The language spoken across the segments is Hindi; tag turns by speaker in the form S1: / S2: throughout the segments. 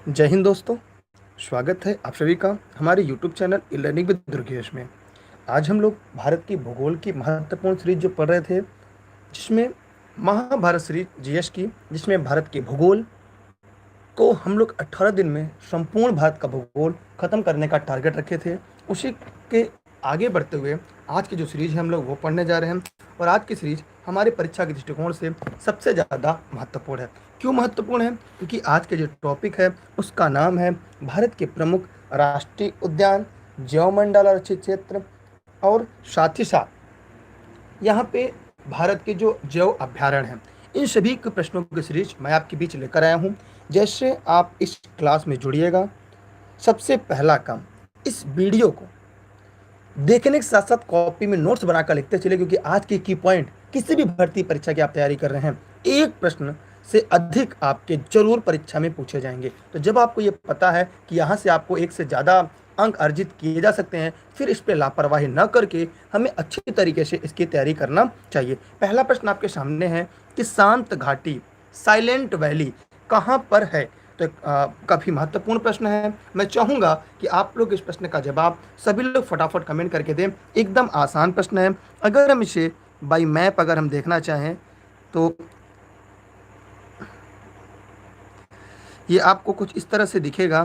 S1: जय हिंद दोस्तों। स्वागत है आप सभी का हमारे YouTube channel e learning with Durgesh में। आज हम लोग भारत की भूगोल की महत्वपूर्ण सीरीज जो पढ़ रहे थे, जिसमें महाभारत सीरीज जीएस की, जिसमें भारत के भूगोल को हम लोग 18 दिन में संपूर्ण भारत का भूगोल खत्म करने का टारगेट रखे थे। उसी के आगे बढ़ते हुए आज की जो सीरीज है हम लोग वो पढ़ने जा रहे हैं। और आज की सीरीज हमारे परीक्षा के दृष्टिकोण से सबसे ज़्यादा महत्वपूर्ण है। क्यों महत्वपूर्ण है? क्योंकि आज के जो टॉपिक है उसका नाम है भारत के प्रमुख राष्ट्रीय उद्यान, जैवमंडल आरक्षित क्षेत्र, और साथ ही साथ यहाँ पे भारत के जो जैव अभ्यारण्य हैं, इन सभी के प्रश्नों की सीरीज मैं आपके बीच लेकर आया हूँ। जैसे आप इस क्लास में जुड़िएगा, सबसे पहला काम, इस वीडियो को देखने के साथ साथ कॉपी में नोट्स बनाकर लिखते चले, क्योंकि आज के की पॉइंट किसी भी भर्ती परीक्षा की आप तैयारी कर रहे हैं, एक प्रश्न से अधिक आपके जरूर परीक्षा में पूछे जाएंगे। तो जब आपको ये पता है कि यहाँ से आपको एक से ज़्यादा अंक अर्जित किए जा सकते हैं, फिर इस पर लापरवाही न करके हमें अच्छी तरीके से इसकी तैयारी करना चाहिए। पहला प्रश्न आपके सामने है कि शांत घाटी, साइलेंट वैली कहाँ पर है? तो काफ़ी महत्वपूर्ण प्रश्न है। मैं चाहूँगा कि आप लोग इस प्रश्न का जवाब सभी लोग फटाफट कमेंट करके दें। एकदम आसान प्रश्न है। अगर हम इसे बाई मैप अगर हम देखना चाहें तो ये आपको कुछ इस तरह से दिखेगा।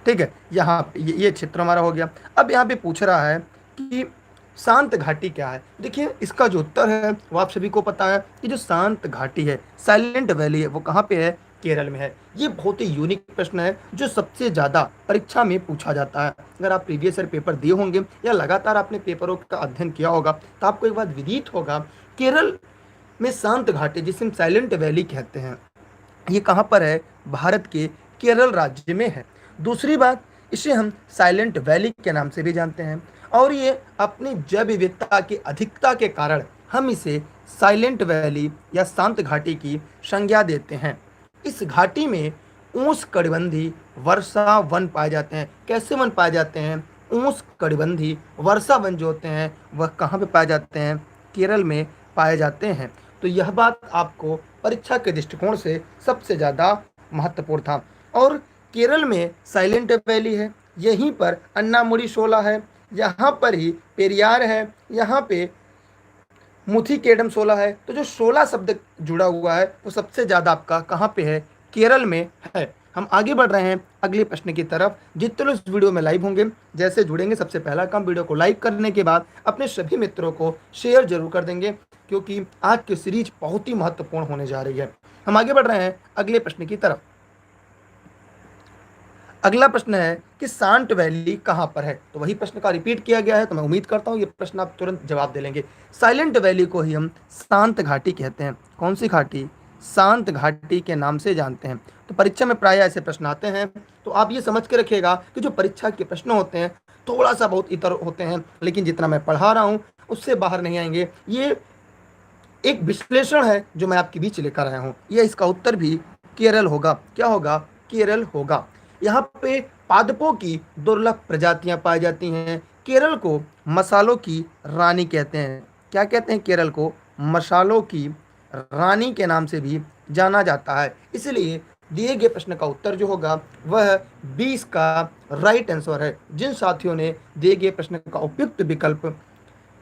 S1: ठीक है, यहाँ ये क्षेत्र हमारा हो गया। अब यहाँ पे पूछ रहा है कि शांत घाटी क्या है। देखिए, इसका जो उत्तर है वो आप सभी को पता है कि जो शांत घाटी है, साइलेंट वैली है, वो कहाँ पे है? केरल में है। ये बहुत ही यूनिक प्रश्न है जो सबसे ज़्यादा परीक्षा में पूछा जाता है। अगर आप प्रीवियस ईयर पेपर दिए होंगे या लगातार आपने पेपरों का अध्ययन किया होगा तो आपको एक बात विदित होगा, केरल में शांत घाटी, जिसे हम साइलेंट वैली कहते हैं, ये कहाँ पर है? भारत के केरल राज्य में है। दूसरी बात, इसे हम साइलेंट वैली के नाम से भी जानते हैं, और ये अपनी जैव विविधता की अधिकता के कारण हम इसे साइलेंट वैली या शांत घाटी की संज्ञा देते हैं। इस घाटी में उष्णकटिबंधीय वर्षा वन पाए जाते हैं। कैसे वन पाए जाते हैं? उष्णकटिबंधीय वर्षा वन जो होते हैं वह कहाँ पे पाए जाते हैं? केरल में पाए जाते हैं। तो यह बात आपको परीक्षा के दृष्टिकोण से सबसे ज़्यादा महत्वपूर्ण था। और केरल में साइलेंट वैली है, यहीं पर अन्नामुडी शोला है, यहाँ पर ही पेरियार है, यहाँ पे मुथीकेडम शोला है। तो जो शोला शब्द जुड़ा हुआ है वो सबसे ज़्यादा आपका कहाँ पे है? केरल में है। हम आगे बढ़ रहे हैं अगले प्रश्न की तरफ। जितने लोग इस वीडियो में लाइव होंगे, जैसे जुड़ेंगे, सबसे पहला काम, वीडियो को लाइक करने के बाद अपने सभी मित्रों को शेयर जरूर कर देंगे, क्योंकि आज की सीरीज बहुत ही महत्वपूर्ण होने जा रही है। हम आगे बढ़ रहे हैं अगले प्रश्न की तरफ। अगला प्रश्न है कि शांत वैली कहाँ पर है? तो वही प्रश्न का रिपीट किया गया है, तो मैं उम्मीद करता हूँ ये प्रश्न आप तुरंत जवाब दे लेंगे। साइलेंट वैली को ही हम शांत घाटी कहते हैं। कौन सी घाटी? शांत घाटी के नाम से जानते हैं। तो परीक्षा में प्रायः ऐसे प्रश्न आते हैं, तो आप ये समझ के रखिएगा कि जो परीक्षा के प्रश्न होते हैं थोड़ा सा बहुत इतर होते हैं, लेकिन जितना मैं पढ़ा रहा हूँ उससे बाहर नहीं आएंगे। ये एक विश्लेषण है जो मैं आपके बीच लेकर आया हूँ। ये इसका उत्तर भी केरल होगा। क्या होगा? केरल होगा। यहाँ पे पादपों की दुर्लभ प्रजातियां पाई जाती हैं। केरल को मसालों की रानी कहते हैं। क्या कहते हैं? केरल को मसालों की रानी के नाम से भी जाना जाता है। इसलिए दिए गए प्रश्न का उत्तर जो होगा वह 20 का राइट आंसर है। जिन साथियों ने दिए गए प्रश्न का उपयुक्त विकल्प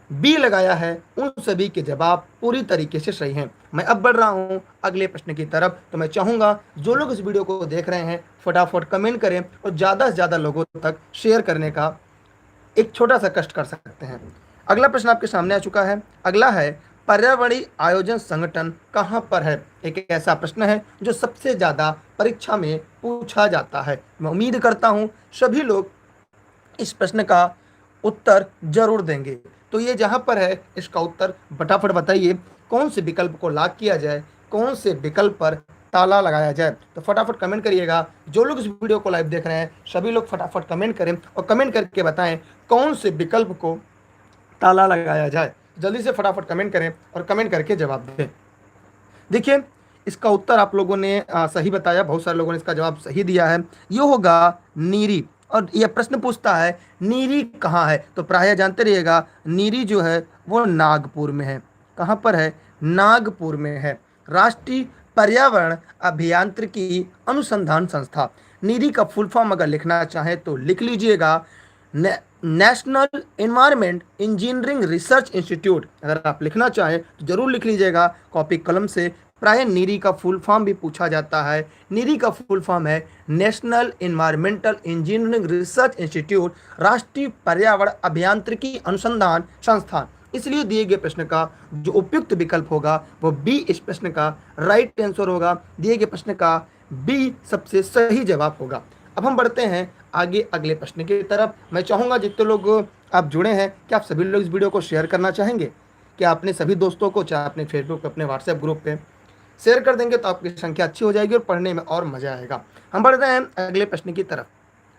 S1: बी लगाया है उन सभी के जवाब पूरी तरीके से सही हैं। मैं अब बढ़ रहा हूं अगले प्रश्न की तरफ। तो मैं चाहूंगा जो लोग इस वीडियो को देख रहे हैं फटाफट कमेंट करें और ज़्यादा से ज़्यादा लोगों तक शेयर करने का एक छोटा सा कष्ट कर सकते हैं। अगला प्रश्न आपके सामने आ चुका है। अगला है, पर्यावरणीय आयोजन संगठन कहाँ पर है? एक ऐसा प्रश्न है जो सबसे ज़्यादा परीक्षा में पूछा जाता है। मैं उम्मीद करता हूँ सभी लोग इस प्रश्न का उत्तर जरूर देंगे। तो ये जहाँ पर है इसका उत्तर फटाफट बताइए। कौन से विकल्प को लॉक किया जाए, कौन से विकल्प पर ताला लगाया जाए? तो फटाफट कमेंट करिएगा। जो लोग इस वीडियो को लाइव देख रहे हैं सभी लोग फटाफट कमेंट करें और कमेंट करके बताएं कौन से विकल्प को ताला लगाया जाए। जल्दी से फटाफट कमेंट करें और कमेंट करके जवाब दें। देखिए, इसका उत्तर आप लोगों ने सही बताया, बहुत सारे लोगों ने इसका जवाब सही दिया है। ये होगा नीरी। और यह प्रश्न पूछता है नीरी कहाँ है? तो प्रायः जानते रहिएगा नीरी जो है वो नागपुर में है। कहाँ पर है? नागपुर में है। राष्ट्रीय पर्यावरण अभियांत्रिकी अनुसंधान संस्था, नीरी का फुल फॉर्म अगर लिखना चाहें तो लिख लीजिएगा national environment engineering research institute. अगर आप लिखना चाहें तो जरूर लिख लीजिएगा कॉपी कलम से। प्राय नीरी का फुल फॉर्म भी पूछा जाता है। नीरी का फुल फॉर्म है national environmental engineering research institute, राष्ट्रीय पर्यावरण अभियांत्रिकी अनुसंधान संस्थान। इसलिए दिए गए प्रश्न का जो उपयुक्त विकल्प होगा वो बी इस प्रश्न का राइट आंसर होगा। दिए गए प्रश्न का बी सबसे सही जवाब होगा। अब हम बढ़ते हैं आगे अगले प्रश्न की तरफ। मैं चाहूंगा जितने लोग आप जुड़े हैं कि आप सभी लोग इस वीडियो को शेयर करना चाहेंगे कि अपने सभी दोस्तों को, चाहे अपने फेसबुक पे, अपने व्हाट्सएप ग्रुप पे शेयर कर देंगे तो आपकी संख्या अच्छी हो जाएगी और पढ़ने में और मजा आएगा। हम बढ़ रहे हैं अगले प्रश्न की तरफ।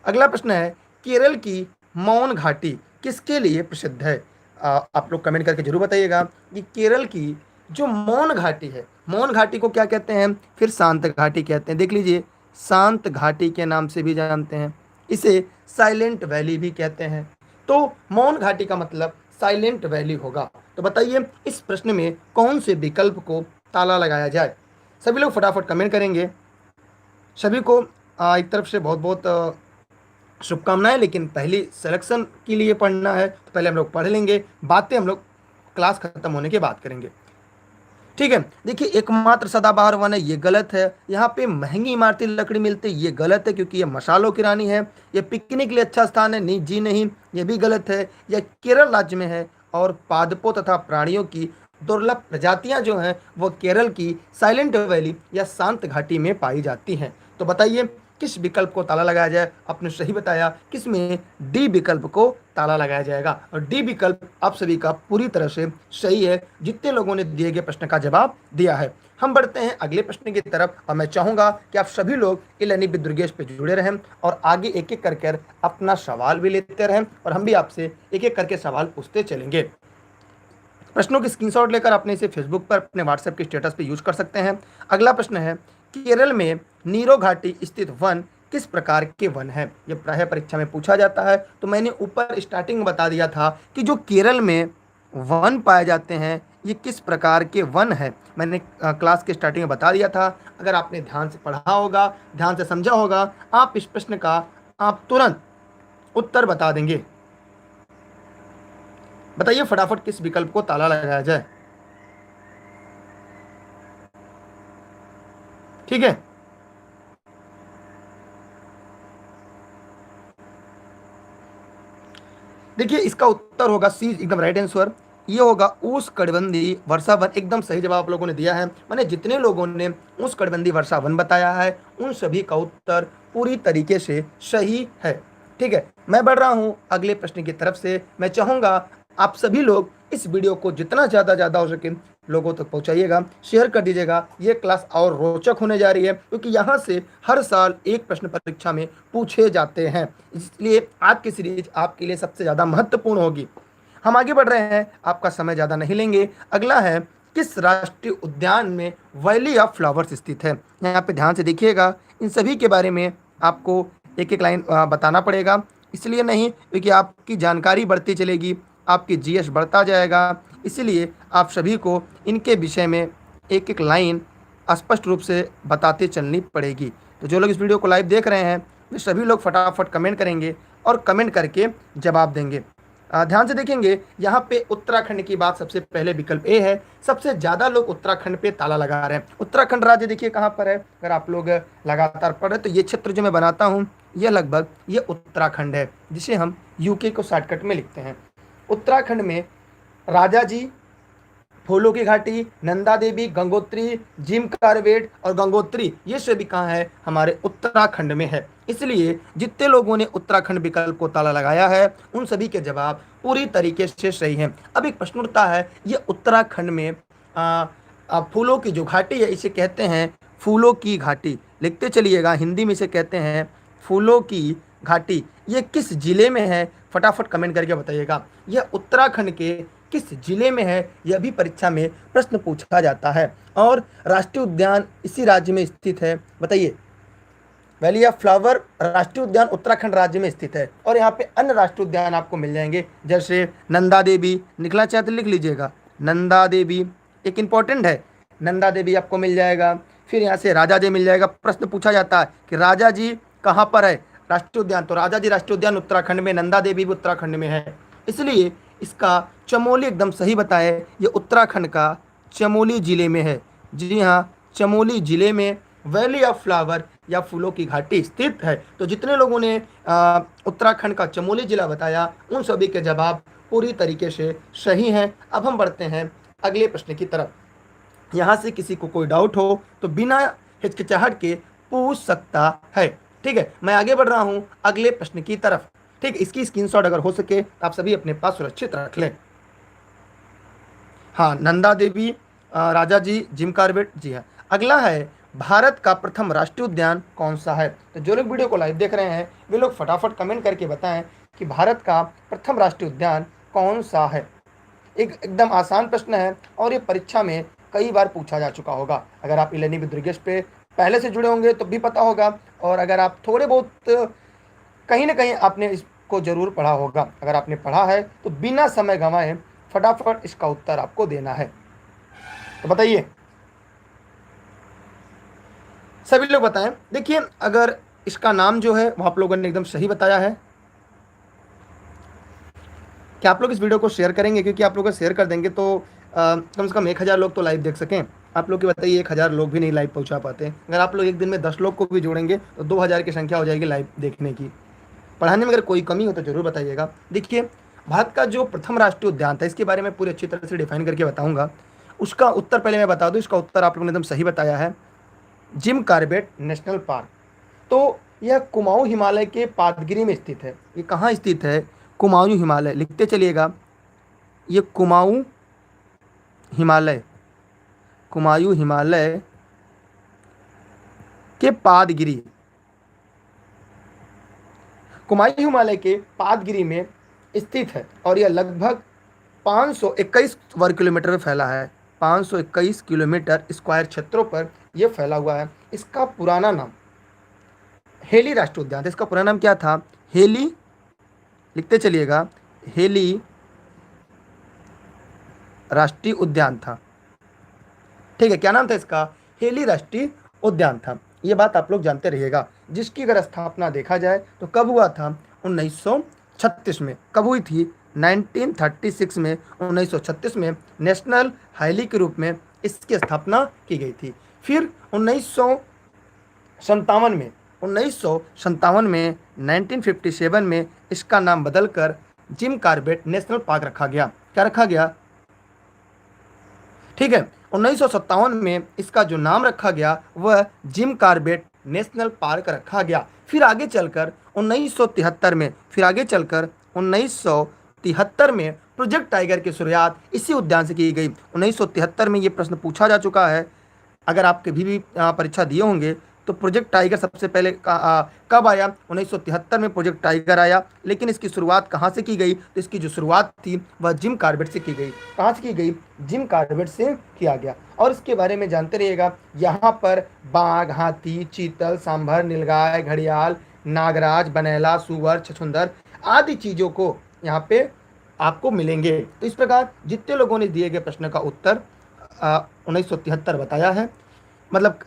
S1: अगला प्रश्न है केरल की मौन घाटी किसके लिए प्रसिद्ध है? आप लोग कमेंट करके जरूर बताइएगा कि केरल की जो मौन घाटी है, मौन घाटी को क्या कहते हैं? फिर शांत घाटी कहते हैं। देख लीजिए, शांत घाटी के नाम से भी जानते हैं, इसे साइलेंट वैली भी कहते हैं। तो मौन घाटी का मतलब साइलेंट वैली होगा। तो बताइए इस प्रश्न में कौन से विकल्प को ताला लगाया जाए? सभी लोग फटाफट कमेंट करेंगे। सभी को एक तरफ से बहुत बहुत शुभकामनाएं। लेकिन पहली सिलेक्शन के लिए पढ़ना है तो पहले हम लोग पढ़ लेंगे, बातें हम लोग क्लास खत्म होने के बाद करेंगे, ठीक है। देखिए, एकमात्र सदाबहार वन है, ये गलत है। यहाँ पे महंगी इमारती लकड़ी मिलती है, ये गलत है क्योंकि ये मसालों की रानी है। ये पिकनिक के लिए अच्छा स्थान है, नहीं जी नहीं, ये भी गलत है। यह केरल राज्य में है और पादपों तथा प्राणियों की दुर्लभ प्रजातियां जो हैं वो केरल की साइलेंट वैली या शांत घाटी में पाई जाती हैं। तो बताइए किस विकल्प को ताला लगाया जाए? आपने सही बताया, किसमें? डी विकल्प को ताला लगाया जाएगा। और डी विकल्प आप सभी का पूरी तरह से सही है, जितने लोगों ने दिए गए प्रश्न का जवाब दिया है। हम बढ़ते हैं अगले प्रश्न की तरफ और मैं चाहूंगा कि आप सभी लोग इलेनी विद दुर्गेश पे जुड़े रहें और आगे एक एक करके अपना सवाल भी लेते रहें और हम भी आपसे एक एक करके सवाल पूछते चलेंगे। प्रश्नों की स्क्रीनशॉट लेकर आपने इसे फेसबुक पर, अपने व्हाट्सएप के स्टेटस पे यूज कर सकते हैं। अगला प्रश्न है केरल में नीरो घाटी स्थित वन किस प्रकार के वन है? ये प्राय परीक्षा में पूछा जाता है। तो मैंने ऊपर स्टार्टिंग में बता दिया था कि जो केरल में वन पाए जाते हैं ये किस प्रकार के वन है, मैंने क्लास के स्टार्टिंग में बता दिया था। अगर आपने ध्यान से पढ़ा होगा, ध्यान से समझा होगा, आप इस प्रश्न का आप तुरंत उत्तर बता देंगे। बताइए फटाफट किस विकल्प को ताला लगाया जाए? ठीक है, देखिए इसका उत्तर होगा सी, एकदम राइट आंसर। ये होगा उष्णकटिबंधीय वर्षा वन। एकदम सही जवाब आप लोगों ने दिया है। मैंने जितने लोगों ने उष्णकटिबंधीय वर्षा वन बताया है उन सभी का उत्तर पूरी तरीके से सही है, ठीक है। मैं बढ़ रहा हूं अगले प्रश्न की तरफ से। मैं चाहूंगा आप सभी लोग इस वीडियो को जितना ज़्यादा हो सके लोगों तक पहुंचाइएगा, शेयर कर दीजिएगा। ये क्लास और रोचक होने जा रही है क्योंकि यहाँ से हर साल एक प्रश्न परीक्षा में पूछे जाते हैं, इसलिए आज की सीरीज आपके लिए सबसे ज़्यादा महत्वपूर्ण होगी। हम आगे बढ़ रहे हैं, आपका समय ज़्यादा नहीं लेंगे। अगला है किस राष्ट्रीय उद्यान में वैली ऑफ फ्लावर्स स्थित है? यहाँ पे ध्यान से देखिएगा, इन सभी के बारे में आपको एक एक लाइन बताना पड़ेगा। इसलिए नहीं क्योंकि आपकी जानकारी बढ़ती चलेगी, आपकी जीएस बढ़ता जाएगा, इसलिए आप सभी को इनके विषय में एक एक लाइन स्पष्ट रूप से बताते चलनी पड़ेगी। तो जो लोग इस वीडियो को लाइव देख रहे हैं वे सभी लोग फटाफट कमेंट करेंगे और कमेंट करके जवाब देंगे। ध्यान से देखेंगे, यहाँ पे उत्तराखंड की बात सबसे पहले विकल्प ए है। सबसे ज़्यादा लोग उत्तराखंड पे ताला लगा रहे हैं। उत्तराखंड राज्य देखिए कहाँ पर है, अगर आप लोग लगातार पढ़ रहे तो ये क्षेत्र जो मैं बनाता हूँ ये लगभग ये उत्तराखंड है, जिसे हम यूके को शॉर्टकट में लिखते हैं। उत्तराखंड में राजा जी, फूलों की घाटी, नंदा देवी, गंगोत्री, जिम कार्बेट और गंगोत्री, ये सभी कहाँ है? हमारे उत्तराखंड में है। इसलिए जितने लोगों ने उत्तराखंड विकल्प को ताला लगाया है उन सभी के जवाब पूरी तरीके से सही हैं। अब एक प्रश्न उठता है, ये उत्तराखंड में फूलों की जो घाटी है इसे कहते हैं फूलों की घाटी। लिखते चलिएगा, हिंदी में इसे कहते हैं फूलों की घाटी। ये किस जिले में है? फटाफट कमेंट करके बताइएगा। यह उत्तराखंड के किस जिले में है? यह भी परीक्षा में प्रश्न पूछा जाता है। और राष्ट्रीय उद्यान इसी राज्य में स्थित है। बताइए, वैली ऑफ फ्लावर राष्ट्रीय उद्यान उत्तराखंड राज्य में स्थित है। और यहाँ पे अन्य राष्ट्रीय उद्यान आपको मिल जाएंगे, जैसे नंदा देवी, लिखना चाहते लिख लीजिएगा, नंदा देवी, एक इंपॉर्टेंट है, नंदा देवी आपको मिल जाएगा, फिर यहाँ से राजा जी मिल जाएगा। प्रश्न पूछा जाता है कि राजा जी कहाँ पर है राष्ट्रीय उद्यान, तो राजा जी राष्ट्रीय उद्यान उत्तराखंड में, नंदा देवी भी उत्तराखंड में है, इसलिए इसका चमोली एकदम सही बताया है, ये उत्तराखंड का चमोली जिले में है। जी हाँ, चमोली जिले में वैली ऑफ फ्लावर या फूलों की घाटी स्थित है। तो जितने लोगों ने उत्तराखंड का चमोली जिला बताया उन सभी के जवाब पूरी तरीके से सही हैं। अब हम बढ़ते हैं अगले प्रश्न की तरफ। यहाँ से किसी को कोई डाउट हो तो बिना हिचकिचाहट के पूछ सकता है। ठीक है, मैं आगे बढ़ रहा हूँ अगले प्रश्न की तरफ। ठीक, इसकी स्क्रीनशॉट अगर हो सके आप सभी अपने पास सुरक्षित रख लें। हाँ, नंदा देवी, राजा जी, जिम कॉर्बेट, जी हाँ। अगला है भारत का प्रथम राष्ट्रीय उद्यान कौन सा है। तो जो लोग वीडियो को लाइव देख रहे हैं वे लोग फटाफट कमेंट करके बताएं कि भारत का प्रथम राष्ट्रीय उद्यान कौन सा है। एकदम आसान प्रश्न है और ये परीक्षा में कई बार पूछा जा चुका होगा। अगर आप इलेनी विद दुर्गेश पे पहले से जुड़े होंगे तो भी पता होगा, और अगर आप थोड़े बहुत कहीं ना कहीं आपने इसको जरूर पढ़ा होगा। अगर आपने पढ़ा है तो बिना समय गंवाए फटाफट इसका उत्तर आपको देना है। तो बताइए, सभी लोग बताएं। देखिए, अगर इसका नाम जो है वो आप लोगों ने एकदम सही बताया है, क्या आप लोग इस वीडियो को शेयर करेंगे? क्योंकि आप लोग शेयर कर देंगे तो कम से कम 1000 लोग तो लाइव देख सकें। आप लोग की बताइए, 1000 लोग भी नहीं लाइव पहुंचा पाते। अगर आप लोग एक दिन में 10 लोग को भी जोड़ेंगे तो 2000 की संख्या हो जाएगी लाइव देखने की। पढ़ाने में अगर कोई कमी हो तो जरूर बताइएगा। देखिए, भारत का जो प्रथम राष्ट्रीय उद्यान था इसके बारे में पूरी अच्छी तरह से डिफाइन करके बताऊंगा। उसका उत्तर पहले मैं बता दूं, इसका उत्तर आप लोगों ने एकदम सही बताया है, जिम कॉर्बेट नेशनल पार्क। तो यह कुमाऊं हिमालय के पादगिरी में स्थित है। ये कहाँ स्थित है? कुमाऊं हिमालय, लिखते चलिएगा, ये कुमाऊं हिमालय, कुमाऊं हिमालय के पादगिरी, कुमाऊं हिमालय के पादगिरी में स्थित है और यह लगभग 521 वर्ग किलोमीटर में फैला है। 521 किलोमीटर स्क्वायर क्षेत्रों पर यह फैला हुआ है। इसका पुराना नाम हेली राष्ट्रीय उद्यान था। इसका पुराना नाम क्या था? हेली, लिखते चलिएगा, हेली राष्ट्रीय उद्यान था। ठीक है, क्या नाम था इसका? हेली राष्ट्रीय उद्यान था। ये बात आप लोग जानते रहिएगा। जिसकी अगर स्थापना देखा जाए तो कब हुआ था? 1936 में। कब हुई थी? 1936 में, 1936 में नेशनल हाईली के रूप में इसकी स्थापना की गई थी। फिर 1957 में, 1957 में इसका नाम बदलकर जिम कॉर्बेट नेशनल पार्क रखा गया। क्या रखा गया? ठीक है, 1957 में इसका जो नाम रखा गया वह जिम कॉर्बेट नेशनल पार्क रखा गया। फिर आगे चलकर 1973 में, फिर आगे चलकर 1973 में प्रोजेक्ट टाइगर की शुरुआत इसी उद्यान से की गई। 1973 में ये प्रश्न पूछा जा चुका है। अगर आप कभी भी परीक्षा दिए होंगे तो प्रोजेक्ट टाइगर सबसे पहले कब आया? 1973 में प्रोजेक्ट टाइगर आया। लेकिन इसकी शुरुआत कहाँ से की गई? तो इसकी जो शुरुआत थी वह जिम कॉर्बेट से की गई। कहाँ से की गई? जिम कॉर्बेट से किया गया। और इसके बारे में जानते रहिएगा। यहाँ पर बाघ, हाथी, चीतल, सांभर, नीलगाय, घड़ियाल, नागराज, बनेला, सुअर, छछूंदर आदि चीज़ों को यहाँ पे आपको मिलेंगे। तो इस प्रकार जितने लोगों ने दिए गए प्रश्न का उत्तर 1973 बताया है, मतलब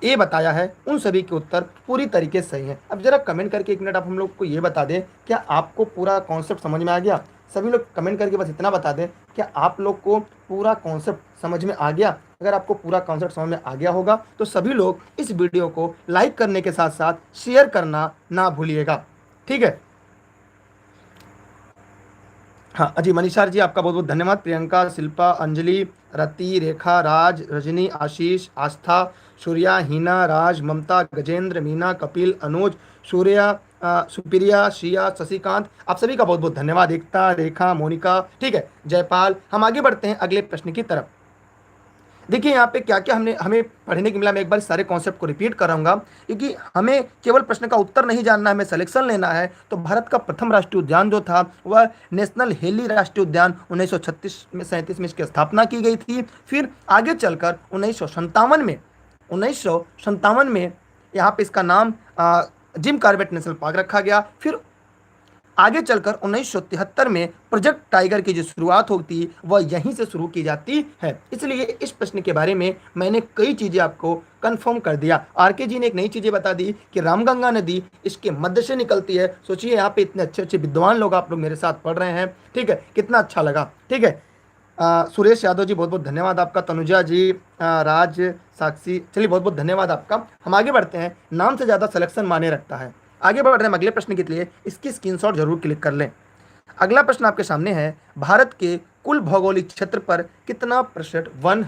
S1: ए बताया है, उन सभी के उत्तर पूरी तरीके से सही हैं। अब जरा कमेंट करके 1 मिनट आप हम लोग को ये बता दें, क्या आपको पूरा कॉन्सेप्ट समझ में आ गया? सभी लोग कमेंट करके बस इतना बता दें, क्या आप लोग को पूरा कॉन्सेप्ट समझ में आ गया? अगर आपको पूरा कॉन्सेप्ट समझ में आ गया होगा तो सभी लोग इस वीडियो को लाइक करने के साथ साथ शेयर करना ना भूलिएगा। ठीक है, हाँ अजी, मनीषा जी आपका बहुत बहुत धन्यवाद। प्रियंका, शिल्पा, अंजलि, रति, रेखा, राज, रजनी, आशीष, आस्था, सूर्या, हिना, राज, ममता, गजेंद्र, मीना, कपिल, अनुज, सूर्या, सुप्रिया, शिया, शशिकांत, आप सभी का बहुत बहुत धन्यवाद। एकता, रेखा, मोनिका, ठीक है, जयपाल। हम आगे बढ़ते हैं अगले प्रश्न की तरफ। देखिए यहाँ पे क्या क्या हमें पढ़ने को मिला। मैं एक बार सारे कॉन्सेप्ट को रिपीट कराऊंगा क्योंकि हमें केवल प्रश्न का उत्तर नहीं जानना है, हमें सिलेक्शन लेना है। तो भारत का प्रथम राष्ट्रीय उद्यान जो था वह नेशनल हेली राष्ट्रीय उद्यान 1937 में इसकी स्थापना की गई थी। फिर आगे चलकर 1957 में यहाँ पे इसका नाम जिम कॉर्बेट नेशनल पार्क रखा गया। फिर आगे चलकर 1973 में प्रोजेक्ट टाइगर की जो शुरुआत होती वह यहीं से शुरू की जाती है। इसलिए इस प्रश्न के बारे में मैंने कई चीज़ें आपको कंफर्म कर दिया। आरके जी ने एक नई चीज़ें बता दी कि रामगंगा नदी इसके मध्य से निकलती है। सोचिए यहाँ पे इतने अच्छे अच्छे विद्वान लोग आप लोग मेरे साथ पढ़ रहे हैं, ठीक है, कितना अच्छा लगा। ठीक है, सुरेश यादव जी बहुत बहुत धन्यवाद आपका, तनुजा जी, राज, साक्षी, चलिए बहुत बहुत धन्यवाद आपका। हम आगे बढ़ते हैं, नाम से ज़्यादा सिलेक्शन माने रखता है। आगे बढ़ रहे हैं अगले प्रश्न के लिए, इसकी स्क्रीनशॉट जरूर क्लिक कर लें। अगला प्रश्न आपके सामने है, भारत के कुल भौगोलिक क्षेत्र पर कितना प्रतिशत वन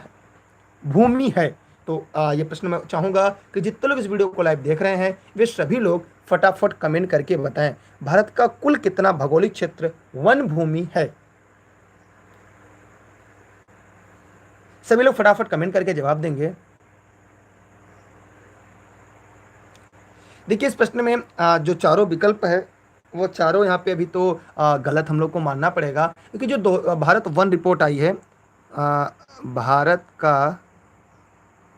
S1: भूमि है? तो ये प्रश्न मैं चाहूंगा कि जितने लोग इस वीडियो को लाइव देख रहे हैं वे सभी लोग फटाफट कमेंट करके बताएं, भारत का कुल कितना भौगोलिक क्षेत्र वन भूमि है? सभी लोग फटाफट कमेंट करके जवाब देंगे। देखिए इस प्रश्न में जो चारों विकल्प है वो चारों यहाँ पे अभी तो गलत हम लोग को मानना पड़ेगा, क्योंकि जो भारत वन रिपोर्ट आई है, भारत का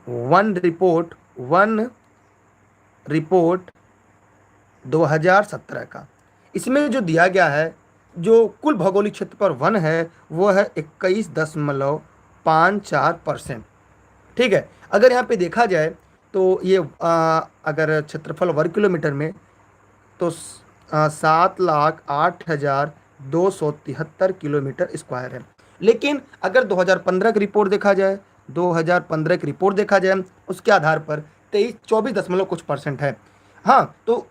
S1: वन रिपोर्ट 2017 का, इसमें जो दिया गया है जो कुल भौगोलिक क्षेत्र पर वन है वो है 21.54%। ठीक है, अगर यहाँ पे देखा जाए तो ये अगर क्षेत्रफल वर्ग किलोमीटर में तो 7,08,273 किलोमीटर स्क्वायर है। लेकिन अगर 2015 की रिपोर्ट देखा जाए, 2015 की रिपोर्ट देखा जाए उसके आधार पर 24.कुछ% है। हाँ, तो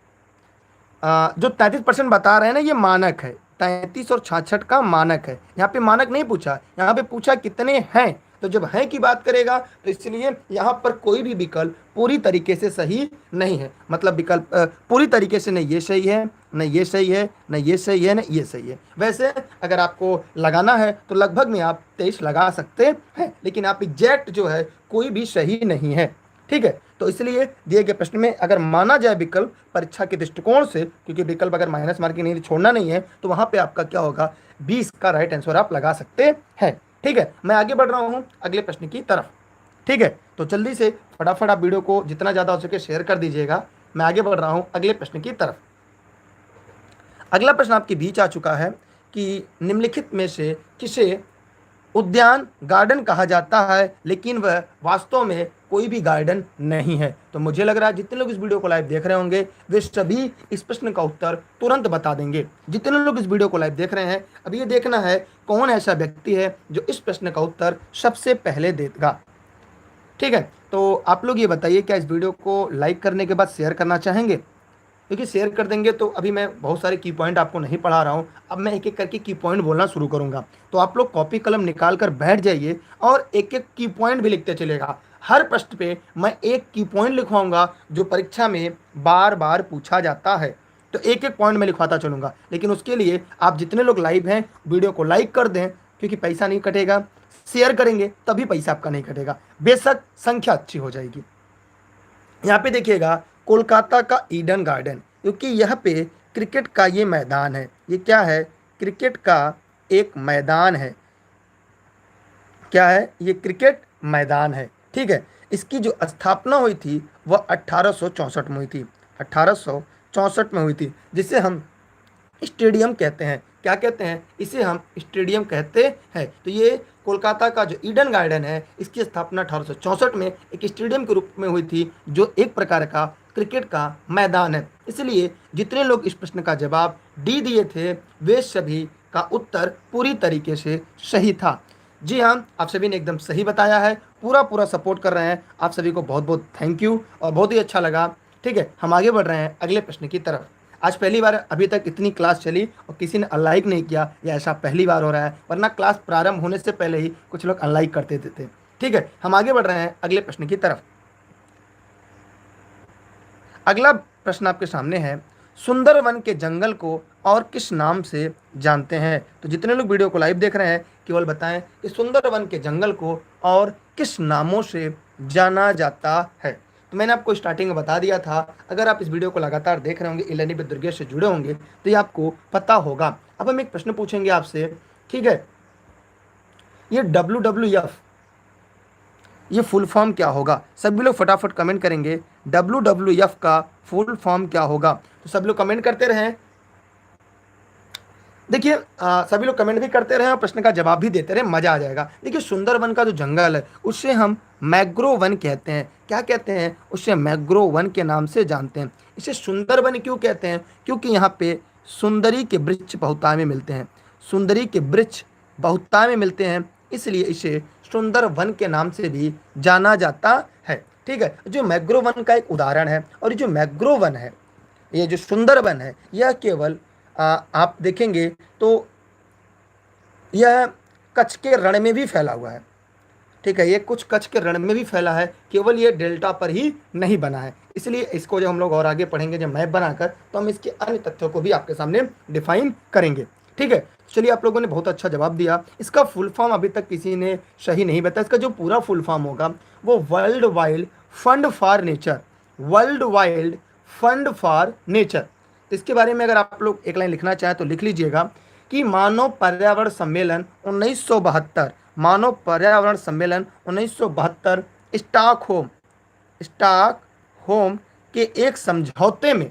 S1: जो 33% बता रहे हैं ना ये मानक है, 33 और 66 का मानक है। यहाँ पे मानक नहीं पूछा, यहाँ पे पूछा कितने हैं। तो जब हैं की बात करेगा तो इसलिए यहाँ पर कोई भी विकल्प पूरी तरीके से सही नहीं है। मतलब विकल्प पूरी तरीके से नहीं ये सही है, नहीं ये सही है, नहीं ये सही है, नहीं ये सही है। वैसे अगर आपको लगाना है तो लगभग में आप 23 लगा सकते हैं, लेकिन आप एग्जैक्ट जो है कोई भी सही नहीं है। ठीक है, तो इसलिए दिए गए प्रश्न में अगर माना जाए विकल्प परीक्षा के दृष्टिकोण से, क्योंकि विकल्प अगर माइनस मार्किंग नहीं छोड़ना नहीं है, तो वहां पे आपका क्या होगा, 20 का राइट आंसर आप लगा सकते हैं। ठीक है, मैं आगे बढ़ रहा हूं अगले प्रश्न की तरफ। ठीक है, तो जल्दी से फटाफट आप वीडियो को जितना ज़्यादा हो सके शेयर कर दीजिएगा। मैं आगे बढ़ रहा हूं अगले प्रश्न की तरफ। अगला प्रश्न आपके बीच आ चुका है कि निम्नलिखित में से किसे उद्यान गार्डन कहा जाता है लेकिन वह वास्तव में कोई भी गार्डन नहीं है? तो मुझे लग रहा है जितने लोग इस वीडियो को लाइव देख रहे होंगे वे सभी इस प्रश्न का उत्तर तुरंत बता देंगे। जितने लोग इस वीडियो को लाइव देख रहे हैं, अब ये देखना है कौन ऐसा व्यक्ति है जो इस प्रश्न का उत्तर सबसे पहले देगा। ठीक है, तो आप लोग ये बताइए क्या इस वीडियो को लाइक करने के बाद शेयर करना चाहेंगे? क्योंकि शेयर कर देंगे तो अभी मैं बहुत सारे की पॉइंट आपको नहीं पढ़ा रहा हूँ, अब मैं एक एक करके की पॉइंट बोलना शुरू करूँगा। तो आप लोग कॉपी कलम निकाल कर बैठ जाइए और एक एक की पॉइंट भी लिखते चलेगा। हर प्रश्न पे मैं एक की पॉइंट लिखवाऊंगा जो परीक्षा में बार बार पूछा जाता है। तो एक एक पॉइंट मैं लिखवाता चलूँगा, लेकिन उसके लिए आप जितने लोग लाइव हैं वीडियो को लाइक कर दें, क्योंकि पैसा नहीं कटेगा। शेयर करेंगे तभी पैसा आपका नहीं कटेगा, बेशक संख्या अच्छी हो जाएगी। यहाँ पे देखिएगा कोलकाता का ईडन गार्डन, क्योंकि यह पे क्रिकेट का ये मैदान है। ये क्या है? क्रिकेट का एक मैदान है। क्या है? ये क्रिकेट मैदान है। ठीक है, इसकी जो स्थापना हुई थी वह 1864 में हुई थी, 1864 में हुई थी, जिसे हम स्टेडियम कहते हैं। क्या कहते हैं? इसे हम स्टेडियम कहते हैं। तो ये कोलकाता का जो ईडन गार्डन है इसकी स्थापना 1864 में एक स्टेडियम के रूप में हुई थी, जो एक प्रकार का क्रिकेट का मैदान है। इसलिए जितने लोग इस प्रश्न का जवाब डी दिए थे वे सभी का उत्तर पूरी तरीके से सही था। जी हाँ, आप सभी ने एकदम सही बताया है, पूरा पूरा सपोर्ट कर रहे हैं। आप सभी को बहुत बहुत थैंक यू और बहुत ही अच्छा लगा। ठीक है, हम आगे बढ़ रहे हैं अगले प्रश्न की तरफ। आज पहली बार अभी तक इतनी क्लास चली और किसी ने अनलाइक नहीं किया, या ऐसा पहली बार हो रहा है, वरना क्लास प्रारंभ होने से पहले ही कुछ लोग अनलाइक करते थे। ठीक है, हम आगे बढ़ रहे हैं अगले प्रश्न की तरफ। अगला प्रश्न आपके सामने है, सुंदरवन के जंगल को और किस नाम से जानते हैं? तो जितने लोग वीडियो को लाइव देख रहे हैं केवल बताएं कि सुंदरवन के जंगल को और किस नामों से जाना जाता है। तो मैंने आपको स्टार्टिंग में बता दिया था, अगर आप इस वीडियो को लगातार देख रहे होंगे, इलेनी विद दुर्गेश से जुड़े होंगे, तो ये आपको पता होगा। अब हम एक प्रश्न पूछेंगे आपसे, ठीक है, ये WWF ये फुल फॉर्म क्या होगा? सभी लोग फटाफट कमेंट करेंगे WWF का फुल फॉर्म क्या होगा। तो सब लोग कमेंट करते रहें। देखिए सभी लोग कमेंट भी करते रहे और प्रश्न का जवाब भी देते रहे, मजा आ जाएगा। देखिए सुंदरबन का जो जंगल है उसे हम मैग्रो वन कहते हैं। क्या कहते हैं? उसे मैग्रो वन के नाम से जानते हैं। इसे सुंदरबन क्यों कहते हैं? क्योंकि यहाँ पे सुंदरी के वृक्ष बहुतायत में मिलते हैं। सुंदरी के वृक्ष बहुतायत में मिलते हैं, इसलिए इसे सुंदरवन के नाम से भी जाना जाता है। ठीक है, जो मैग्रो वन का एक उदाहरण है। और ये जो मैग्रो वन है, ये जो सुंदरबन है, यह केवल आप देखेंगे तो यह कच्छ के रण में भी फैला हुआ है। ठीक है, ये कुछ कच्छ के रण में भी फैला है, केवल ये डेल्टा पर ही नहीं बना है। इसलिए इसको जब हम लोग और आगे पढ़ेंगे जब मैप बनाकर, तो हम इसके अन्य तथ्यों को भी आपके सामने डिफाइन करेंगे। ठीक है, चलिए आप लोगों ने बहुत अच्छा जवाब दिया। इसका फुल फॉर्म अभी तक किसी ने सही नहीं बताया। इसका जो पूरा फुल फॉर्म होगा वो world wild fund for nature, world wild fund for nature. तो इसके बारे में अगर आप लोग एक लाइन लिखना चाहें तो लिख लीजिएगा कि मानव पर्यावरण सम्मेलन 1972, मानव पर्यावरण सम्मेलन 1972 स्टॉकहोम, स्टॉकहोम के एक समझौते में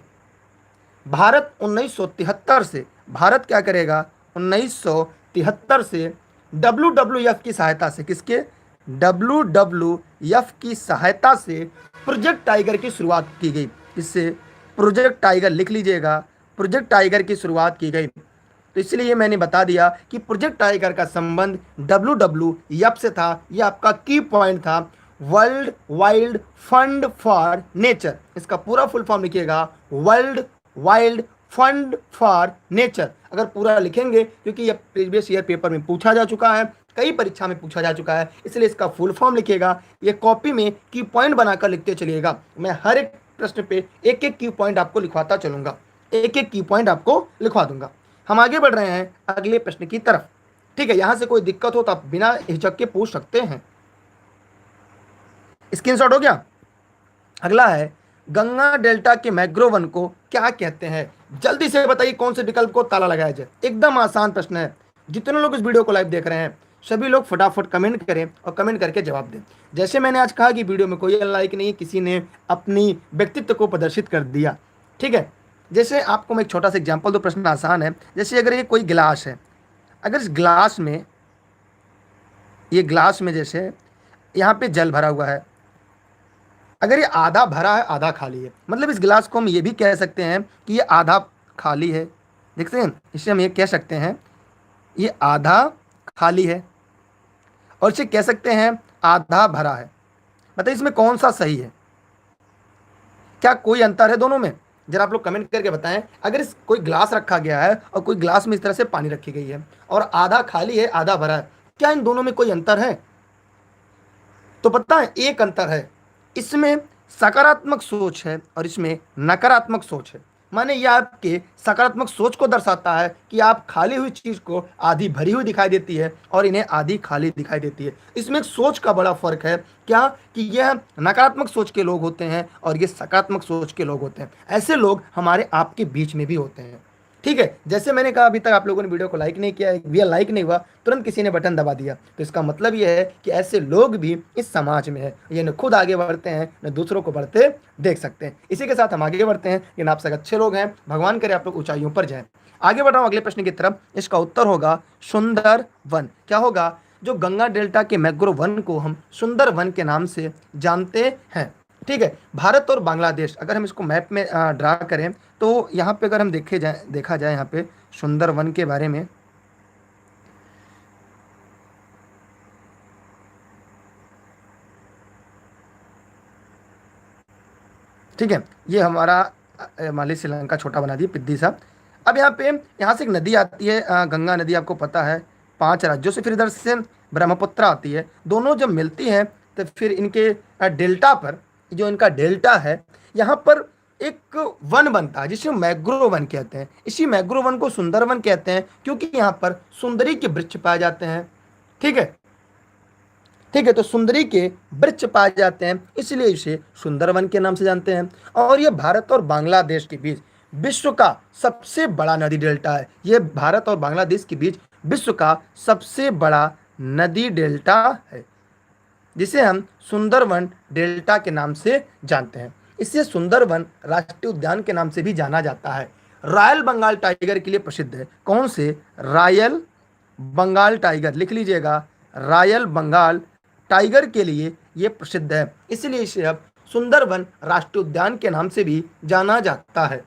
S1: भारत 1973 से, भारत क्या करेगा 1973 से WWF की सहायता से, किसके? WWF की सहायता से प्रोजेक्ट टाइगर की शुरुआत की गई। इससे प्रोजेक्ट टाइगर लिख लीजिएगा, प्रोजेक्ट टाइगर की शुरुआत की गई। तो इसलिए मैंने बता दिया कि प्रोजेक्ट टाइगर का संबंध WWF से था। यह आपका की पॉइंट था, world wild fund for nature. इसका पूरा फुल फॉर्म लिखिएगा, world wild fund for nature. अगर पूरा लिखेंगे, क्योंकि यह प्रीवियस ईयर पेपर में पूछा जा चुका है, कई परीक्षा में पूछा जा चुका है, इसलिए इसका फुल फॉर्म लिखिएगा। ये कॉपी में की पॉइंट बनाकर लिखते चलिएगा। मैं हर एक प्रश्न पे एक एक की पॉइंट आपको लिखवाता चलूंगा, एक एक की पॉइंट आपको लिखवा दूंगा। हम आगे बढ़ रहे हैं अगले प्रश्न की तरफ। ठीक है, यहां से कोई दिक्कत हो तो आप बिना हिचक के पूछ सकते हैं। स्क्रीनशॉट हो गया? अगला है, गंगा डेल्टा के मैग्रो वन को क्या कहते हैं? जल्दी से बताइए कौन से विकल्प को ताला लगाया जाए। एकदम आसान प्रश्न है। जितने लोग इस वीडियो को लाइव देख रहे हैं सभी लोग फटाफट कमेंट करें और कमेंट करके जवाब दें। जैसे मैंने आज कहा कि वीडियो में कोई लाइक नहीं, किसी ने अपनी व्यक्तित्व को प्रदर्शित कर दिया। ठीक है, जैसे आपको मैं एक छोटा सा एग्जांपल दो, प्रश्न आसान है। जैसे अगर ये कोई गिलास है, अगर इस गिलास में, ये गिलास में जैसे यहाँ पे जल भरा हुआ है, अगर ये आधा भरा है आधा खाली है, मतलब इस गिलास को हम ये भी कह सकते हैं कि ये आधा खाली है। देखते हैं, इससे हम ये कह सकते हैं ये आधा खाली है, और इसे कह सकते हैं आधा भरा है। बताइए इसमें कौन सा सही है? क्या कोई अंतर है दोनों में? जरा आप लोग कमेंट करके बताएं। अगर इस कोई ग्लास रखा गया है और कोई ग्लास में इस तरह से पानी रखी गई है और आधा खाली है आधा भरा है, क्या इन दोनों में कोई अंतर है? तो पता है एक अंतर है, इसमें सकारात्मक सोच है और इसमें नकारात्मक सोच है। माने यह आपके सकारात्मक सोच को दर्शाता है कि आप खाली हुई चीज को आधी भरी हुई दिखाई देती है और इन्हें आधी खाली दिखाई देती है। इसमें एक सोच का बड़ा फर्क है, क्या कि यह नकारात्मक सोच के लोग होते हैं और ये सकारात्मक सोच के लोग होते हैं। ऐसे लोग हमारे आपके बीच में भी होते हैं। ठीक है, जैसे मैंने कहा अभी तक आप लोगों ने वीडियो को लाइक नहीं किया, भैया लाइक नहीं हुआ, तुरंत किसी ने बटन दबा दिया, तो इसका मतलब यह है कि ऐसे लोग भी इस समाज में है। ये न खुद आगे बढ़ते हैं न दूसरों को बढ़ते देख सकते हैं। इसी के साथ हम आगे बढ़ते हैं। लेकिन आप सब अच्छे लोग हैं, भगवान करे आप लोग ऊंचाइयों पर जाएं। आगे बढ़ रहा हूँ अगले प्रश्न की तरफ। इसका उत्तर होगा सुंदर वन। क्या होगा? जो गंगा डेल्टा के मैग्रो वन को हम सुंदर वन के नाम से जानते हैं। ठीक है, भारत और बांग्लादेश, अगर हम इसको मैप में ड्रा करें तो यहाँ पे अगर हम देखा जाए यहाँ पे सुंदरवन के बारे में, ठीक है, ये हमारा माली श्रीलंका छोटा बना दिया पिद्दी साहब। अब यहाँ पे, यहाँ से एक नदी आती है, गंगा नदी, आपको पता है 5 राज्यों से, फिर इधर से ब्रह्मपुत्र आती है। दोनों जब मिलती हैं तो फिर इनके डेल्टा पर, जो इनका डेल्टा है, यहाँ पर एक वन बनता है जिसे मैग्रो वन कहते हैं। इसी मैग्रो वन को सुंदरवन कहते हैं क्योंकि यहाँ पर सुंदरी के वृक्ष पाए जाते हैं। ठीक है, ठीक है, तो सुंदरी के वृक्ष पाए जाते हैं, इसलिए इसे सुंदरवन के नाम से जानते हैं। और ये भारत और बांग्लादेश के बीच विश्व का सबसे बड़ा नदी डेल्टा है। ये भारत और बांग्लादेश के बीच विश्व का सबसे बड़ा नदी डेल्टा है, जिसे हम सुंदरवन डेल्टा के नाम से जानते हैं। इसे सुंदरवन राष्ट्रीय उद्यान के नाम से भी जाना जाता है। रॉयल बंगाल टाइगर के लिए प्रसिद्ध है। कौन से? रॉयल बंगाल टाइगर, लिख लीजिएगा, रॉयल बंगाल टाइगर के लिए ये प्रसिद्ध है, इसलिए इसे अब सुंदरबन राष्ट्रीय उद्यान के नाम से भी जाना जाता है।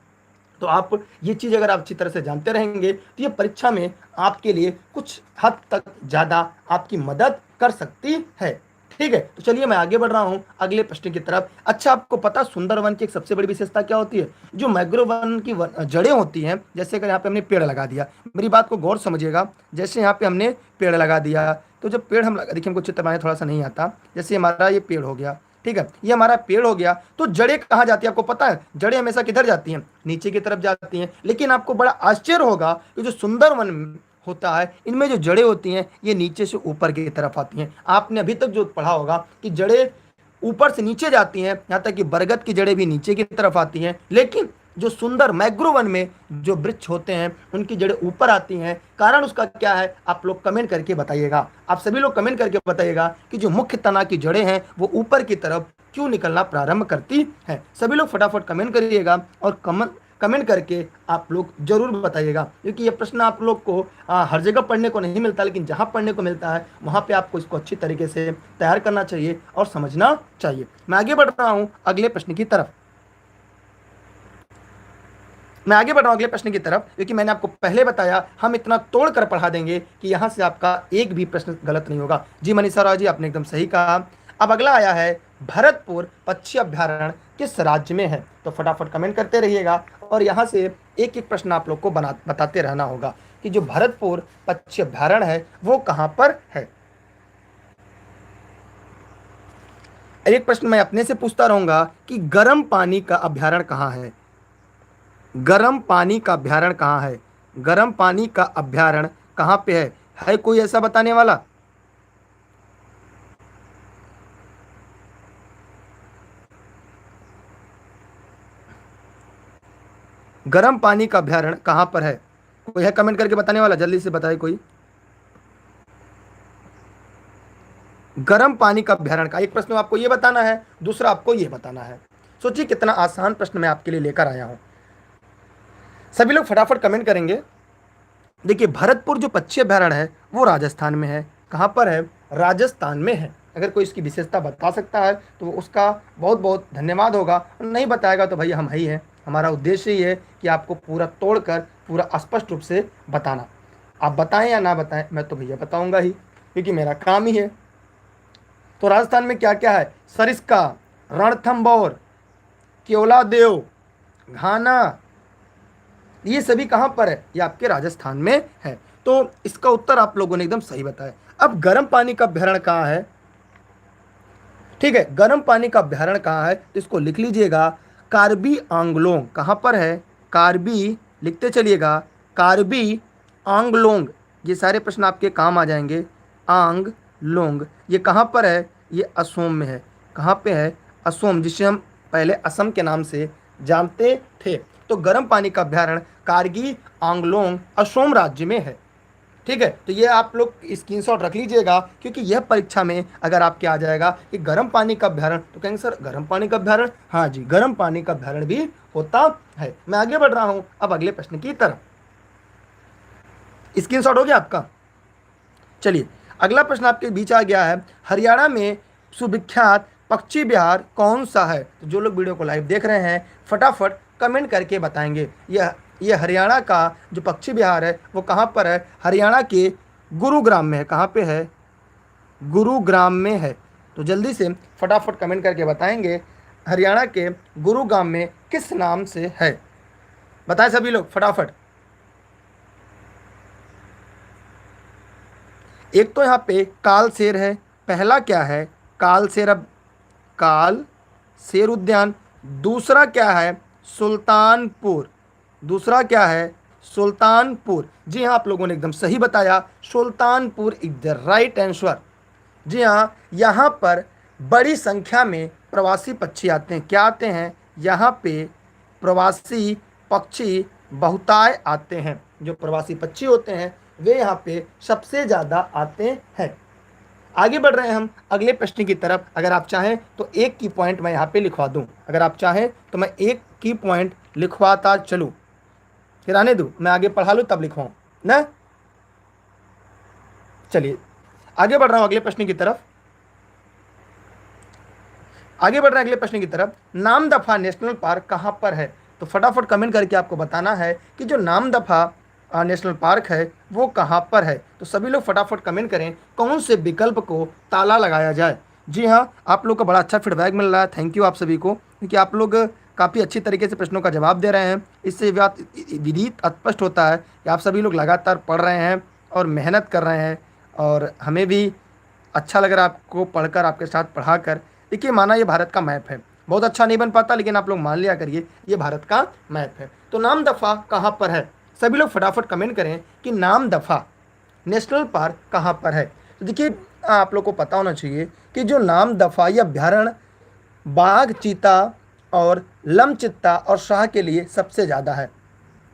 S1: तो आप ये चीज़ अगर आप अच्छी तरह से जानते रहेंगे तो ये परीक्षा में आपके लिए कुछ हद तक ज़्यादा आपकी मदद कर सकती है। ठीक है, तो चलिए मैं आगे बढ़ रहा हूँ अगले प्रश्न की तरफ। अच्छा, आपको पता सुंदरवन की एक सबसे बड़ी विशेषता क्या होती है? जो मैंग्रोव वन की जड़ें होती हैं, जैसे अगर यहाँ पे हमने पेड़ लगा दिया, मेरी बात को गौर समझिएगा, जैसे यहाँ पे हमने पेड़ लगा दिया, तो जब पेड़ हम देखिए, हमको चित्र बनाने थोड़ा सा नहीं आता, जैसे हमारा ये पेड़ हो गया, ठीक है, ये हमारा पेड़ हो गया, तो जड़ें कहाँ जाती है आपको पता है? जड़ें हमेशा किधर जाती हैं? नीचे की तरफ जाती हैं। लेकिन आपको बड़ा आश्चर्य होगा कि जो सुंदरवन होता है, इनमें जो जड़ें होती हैं ये नीचे से ऊपर की तरफ आती हैं। आपने अभी तक जो पढ़ा होगा कि जड़ें ऊपर से नीचे जाती हैं, यहाँ तक कि बरगद की जड़ें भी नीचे की तरफ आती हैं, लेकिन जो सुंदर मैंग्रोव वन में जो वृक्ष होते हैं उनकी जड़ें ऊपर आती हैं। कारण उसका क्या है? आप लोग कमेंट करके बताइएगा। आप सभी लोग कमेंट करके बताइएगा कि जो मुख्य तना की जड़ें हैं वो ऊपर की तरफ क्यों निकलना प्रारंभ करती हैं। सभी लोग फटाफट कमेंट करिएगा और कमेंट करके आप लोग जरूर बताइएगा, क्योंकि ये प्रश्न आप लोग को हर जगह पढ़ने को नहीं मिलता, लेकिन जहाँ पढ़ने को मिलता है वहाँ पे आपको इसको अच्छी तरीके से तैयार करना चाहिए और समझना चाहिए। मैं आगे बढ़ रहा हूँ अगले प्रश्न की तरफ। क्योंकि मैंने आपको पहले बताया हम इतना तोड़ कर पढ़ा देंगे कि यहाँ से आपका एक भी प्रश्न गलत नहीं होगा। जी मनीषा राव जी, आपने एकदम सही कहा। अब अगला आया है, भरतपुर पक्षी अभ्यारण्य किस राज्य में है? तो फटाफट कमेंट करते रहिएगा और यहाँ से एक एक प्रश्न आप लोग को बताते रहना होगा कि जो भरतपुर पक्षी अभ्यारण्य है वो कहाँ पर है। एक प्रश्न मैं अपने से पूछता रहूंगा कि गर्म पानी का अभ्यारण्य कहाँ है? गर्म पानी का अभ्यारण्य कहाँ है? गर्म पानी का अभ्यारण्य कहाँ पे है? है कोई ऐसा बताने वाला? गर्म पानी का अभ्यारण्य कहाँ पर है? कोई है कमेंट करके बताने वाला? जल्दी से बताए कोई। गर्म पानी का अभ्यारण्य का एक प्रश्न आपको ये बताना है, दूसरा आपको ये बताना है। सोचिए कितना आसान प्रश्न मैं आपके लिए लेकर आया हूं। सभी लोग फटाफट कमेंट करेंगे। देखिए, भरतपुर जो पक्षी अभ्यारण्य है वो राजस्थान में है। कहाँ पर है? राजस्थान में है। अगर कोई इसकी विशेषता बता सकता है तो उसका बहुत बहुत धन्यवाद होगा, नहीं बताएगा तो भैया हम ही हैं। हमारा उद्देश्य ही है कि आपको पूरा तोड़कर पूरा स्पष्ट रूप से बताना। आप बताएं या ना बताएं, मैं तो भैया बताऊंगा ही, क्योंकि मेरा काम ही है। तो राजस्थान में क्या क्या है? सरिस्का, रणथंभौर, केवलादेव, घाना, ये सभी कहाँ पर है? ये आपके राजस्थान में है। तो इसका उत्तर आप लोगों ने एकदम सही बताया। अब गर्म पानी का अभ्यारण्य कहाँ है? ठीक है, गर्म पानी का अभ्यारण्य कहाँ है तो इसको लिख लीजिएगा, कार्बी आंगलोंग। कहाँ पर है? कार्बी, लिखते चलिएगा, कार्बी आंगलोंग। ये सारे प्रश्न आपके काम आ जाएंगे। आंगलोंग ये कहाँ पर है? ये असम में है। कहाँ पे है? असम, जिसे हम पहले असम के नाम से जानते थे। तो गर्म पानी का अभ्यारण्य कार्गी आंगलोंग असम राज्य में है। ठीक है, तो ये आप लोग स्क्रीनशॉट रख लीजिएगा, क्योंकि यह परीक्षा में अगर आपके आ जाएगा कि गर्म पानी का अभ्यारण्य, तो कहेंगे सर गर्म पानी का अभ्यारण्य? हाँ जी, गर्म पानी का अभ्यारण्य भी होता है। मैं आगे बढ़ रहा हूं अब अगले प्रश्न की तरफ। स्क्रीनशॉट हो गया आपका? चलिए, अगला प्रश्न आपके बीच आ गया है, हरियाणा में सुविख्यात पक्षी विहार कौन सा है? तो जो लोग वीडियो को लाइव देख रहे हैं फटाफट कमेंट करके बताएंगे। ये हरियाणा का जो पक्षी विहार है वो कहाँ पर है? हरियाणा के गुरुग्राम में है। कहाँ पे है? गुरुग्राम में है। तो जल्दी से फटाफट कमेंट करके बताएंगे हरियाणा के गुरुग्राम में किस नाम से है? बताएं सभी लोग फटाफट। एक तो यहाँ पे काल शेर है, पहला क्या है? काल शेर, अब काल शेर उद्यान। दूसरा क्या है? सुल्तानपुर। दूसरा क्या है? सुल्तानपुर। जी हाँ, आप लोगों ने एकदम सही बताया, Sultanpur is the right answer. जी हाँ, यहाँ पर बड़ी संख्या में प्रवासी पक्षी आते हैं। क्या आते हैं? यहाँ पे प्रवासी पक्षी बहुताय आते हैं। जो प्रवासी पक्षी होते हैं वे यहाँ पे सबसे ज़्यादा आते हैं। आगे बढ़ रहे हैं हम अगले प्रश्न की तरफ। अगर आप चाहें तो एक की पॉइंट मैं यहाँ पे लिखवा दूँ, अगर आप चाहें तो मैं एक की पॉइंट लिखवाता चलूँ। फिर आने दो, मैं आगे पढ़ा लूँ तब लिखवाऊँ ना। चलिए आगे बढ़ रहा हूँ अगले प्रश्न की तरफ। आगे बढ़ रहे हैं अगले प्रश्न की तरफ। नामदफा नेशनल पार्क कहाँ पर है? तो फटाफट कमेंट करके आपको बताना है कि जो नामदफा नेशनल पार्क है वो कहाँ पर है। तो सभी लोग फटाफट कमेंट करें कौन से विकल्प को ताला लगाया जाए। जी हाँ, आप लोग का बड़ा अच्छा फीडबैक मिल रहा है, थैंक यू आप सभी को, क्योंकि आप लोग काफ़ी अच्छी तरीके से प्रश्नों का जवाब दे रहे हैं। इससे बात विदित स्पष्ट होता है कि आप सभी लोग लगातार पढ़ रहे हैं और मेहनत कर रहे हैं, और हमें भी अच्छा लग रहा है आपको पढ़कर, आपके साथ पढ़ाकर। देखिए माना ये भारत का मैप है, बहुत अच्छा नहीं बन पाता लेकिन आप लोग मान लिया करिए ये भारत का मैप है। तो नामदफा कहाँ पर है? सभी लोग फटाफट कमेंट करें कि नामदफा नेशनल पार्क कहाँ पर है। तो देखिए आप लोग को पता होना चाहिए कि जो नामदफा या अभ्यारण्य बाघ, चीता और लमचित्ता और शाह के लिए सबसे ज़्यादा है,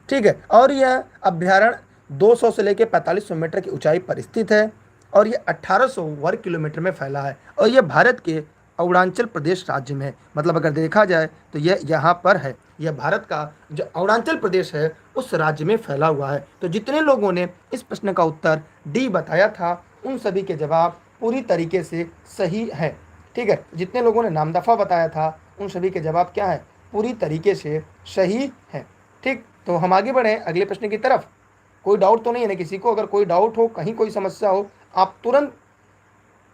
S1: ठीक है। और यह अभ्यारण्य 200 से लेकर 4500 मीटर की ऊंचाई पर स्थित है, और ये 1800 वर्ग किलोमीटर में फैला है, और यह भारत के अरुणाचल प्रदेश राज्य में है। मतलब अगर देखा जाए तो यह यहाँ पर है, यह भारत का जो अरुणाचल प्रदेश है उस राज्य में फैला हुआ है। तो जितने लोगों ने इस प्रश्न का उत्तर डी बताया था उन सभी के जवाब पूरी तरीके से सही है, ठीक है। जितने लोगों ने नामदफा बताया था उन सभी के जवाब क्या है? पूरी तरीके से सही है, ठीक। तो हम आगे बढ़ें अगले प्रश्न की तरफ। कोई डाउट तो नहीं है ना किसी को? अगर कोई डाउट हो, कहीं कोई समस्या हो, आप तुरंत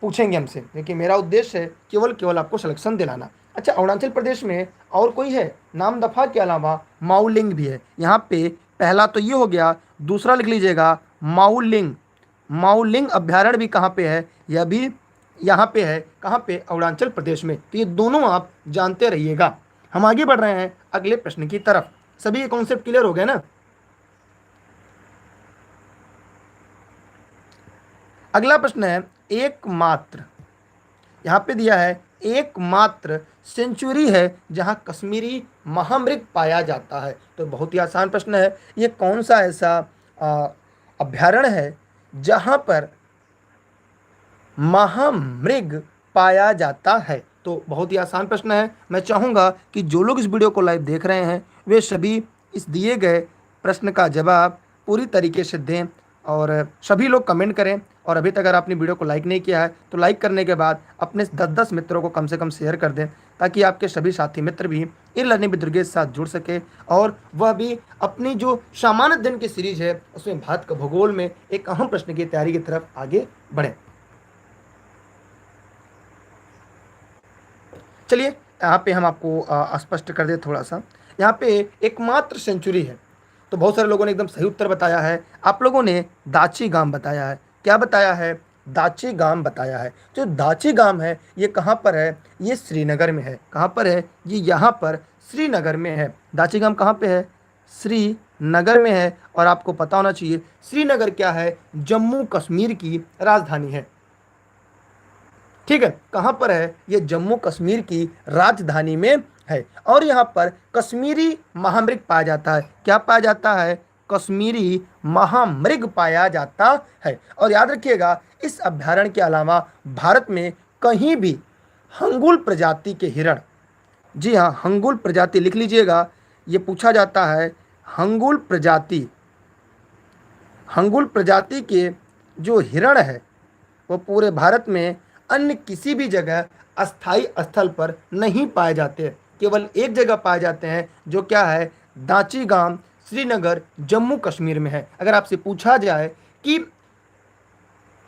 S1: पूछेंगे हमसे, क्योंकि मेरा उद्देश्य है केवल आपको सिलेक्शन दिलाना। अच्छा, अरुणाचल प्रदेश में और कोई है? नामदफा के अलावा माउलिंग भी है। यहाँ पे पहला तो ये हो गया, दूसरा लिख लीजिएगा माउलिंग। माउलिंग अभ्यारण्य भी कहाँ पे है? यह भी यहाँ पे है। कहाँ पे? अरुणाचल प्रदेश में। तो ये दोनों आप जानते रहिएगा। हम आगे बढ़ रहे हैं अगले प्रश्न की तरफ। सभी ये कॉन्सेप्ट क्लियर हो गए ना? अगला प्रश्न है एकमात्र, यहाँ पे दिया है एकमात्र सेंचुरी है जहाँ कश्मीरी महामृग पाया जाता है। तो बहुत ही आसान प्रश्न है, ये कौन सा ऐसा अभ्यारण्य है जहाँ पर महामृग पाया जाता है? तो बहुत ही आसान प्रश्न है। मैं चाहूँगा कि जो लोग इस वीडियो को लाइव देख रहे हैं वे सभी इस दिए गए प्रश्न का जवाब पूरी तरीके से दें, और सभी लोग कमेंट करें। और अभी तक अगर आपने वीडियो को लाइक नहीं किया है तो लाइक करने के बाद अपने 10-10 मित्रों को कम से कम शेयर कर दें, ताकि आपके सभी साथी मित्र भी इन लर्निंग विद दुर्गेश के साथ जुड़ सके, और वह भी अपनी जो सामान्य अध्ययन की सीरीज है उसमें भारत का भूगोल में एक अहम प्रश्न की तैयारी की तरफ आगे बढ़े। चलिए यहाँ पे हम आपको स्पष्ट कर दें थोड़ा सा। यहाँ पे एकमात्र सेंचुरी है, तो बहुत सारे लोगों ने एकदम सही उत्तर बताया है। आप लोगों ने दाची गांव बताया है। क्या बताया है? दाची गांव बताया है। जो दाची गांव है ये कहाँ पर है? ये श्रीनगर में है। कहाँ पर है? ये यहाँ पर श्रीनगर में है। दाची गांव कहाँ पे है? श्रीनगर में है। और आपको पता होना चाहिए श्रीनगर क्या है? जम्मू कश्मीर की राजधानी है, ठीक है। कहाँ पर है? ये जम्मू कश्मीर की राजधानी में है। और यहाँ पर कश्मीरी महामृग पाया जाता है। क्या पाया जाता है? कश्मीरी महामृग पाया जाता है। और याद रखिएगा इस अभ्यारण्य के अलावा भारत में कहीं भी हंगुल प्रजाति के हिरण, जी हाँ हंगुल प्रजाति लिख लीजिएगा, ये पूछा जाता है हंगुल प्रजाति, हंगुल प्रजाति के जो हिरण है वो पूरे भारत में अन्य किसी भी जगह अस्थाई स्थल पर नहीं पाए जाते, केवल एक जगह पाए जाते हैं, जो क्या है? दाची गांव, श्रीनगर, जम्मू कश्मीर में है। अगर आपसे पूछा जाए कि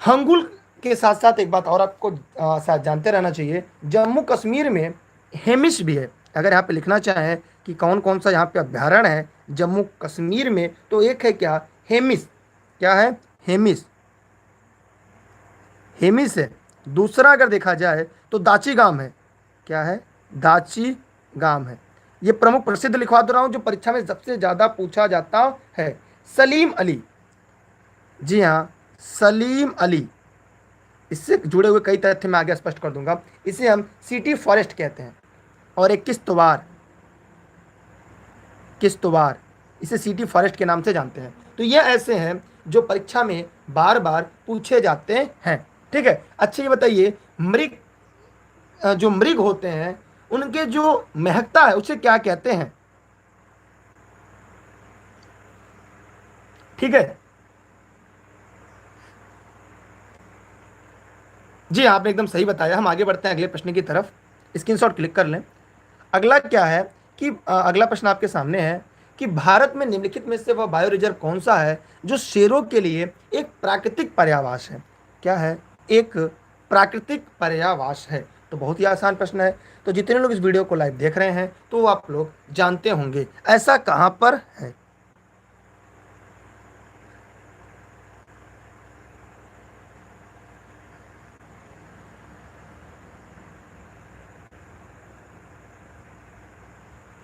S1: हंगुल के साथ साथ एक बात और आपको साथ जानते रहना चाहिए, जम्मू कश्मीर में हेमिस भी है। अगर यहाँ पे लिखना चाहें कि कौन कौन सा यहाँ पे अभ्यारण्य है जम्मू कश्मीर में, तो एक है क्या? हेमिस। क्या है? हेमिस, हेमिस है। दूसरा अगर देखा जाए तो दाची गांव है। क्या है? दाची गांव है। ये प्रमुख प्रसिद्ध लिखवा दे रहा हूं जो परीक्षा में सबसे ज्यादा पूछा जाता है, सलीम अली। जी हाँ सलीम अली। इससे जुड़े हुए कई तथ्य मैं आगे स्पष्ट कर दूंगा। इसे हम सिटी फॉरेस्ट कहते हैं। और एक किश्तवाड़, किश्तवाड़ इसे सिटी फॉरेस्ट के नाम से जानते हैं। तो ये ऐसे हैं जो परीक्षा में बार बार पूछे जाते हैं, ठीक है। अच्छा ये बताइए मृग, जो मृग होते हैं उनके जो महकता है उसे क्या कहते हैं? ठीक है जी, आपने एकदम सही बताया। हम आगे बढ़ते हैं अगले प्रश्न की तरफ, स्क्रीनशॉट क्लिक कर लें। अगला क्या है कि अगला प्रश्न आपके सामने है कि भारत में निम्नलिखित में से वह बायो रिजर्व कौन सा है जो शेरों के लिए एक प्राकृतिक पर्यावास है। क्या है? एक प्राकृतिक पर्यावास है। तो बहुत ही आसान प्रश्न है। तो जितने लोग इस वीडियो को लाइव देख रहे हैं तो आप लोग जानते होंगे ऐसा कहां पर है।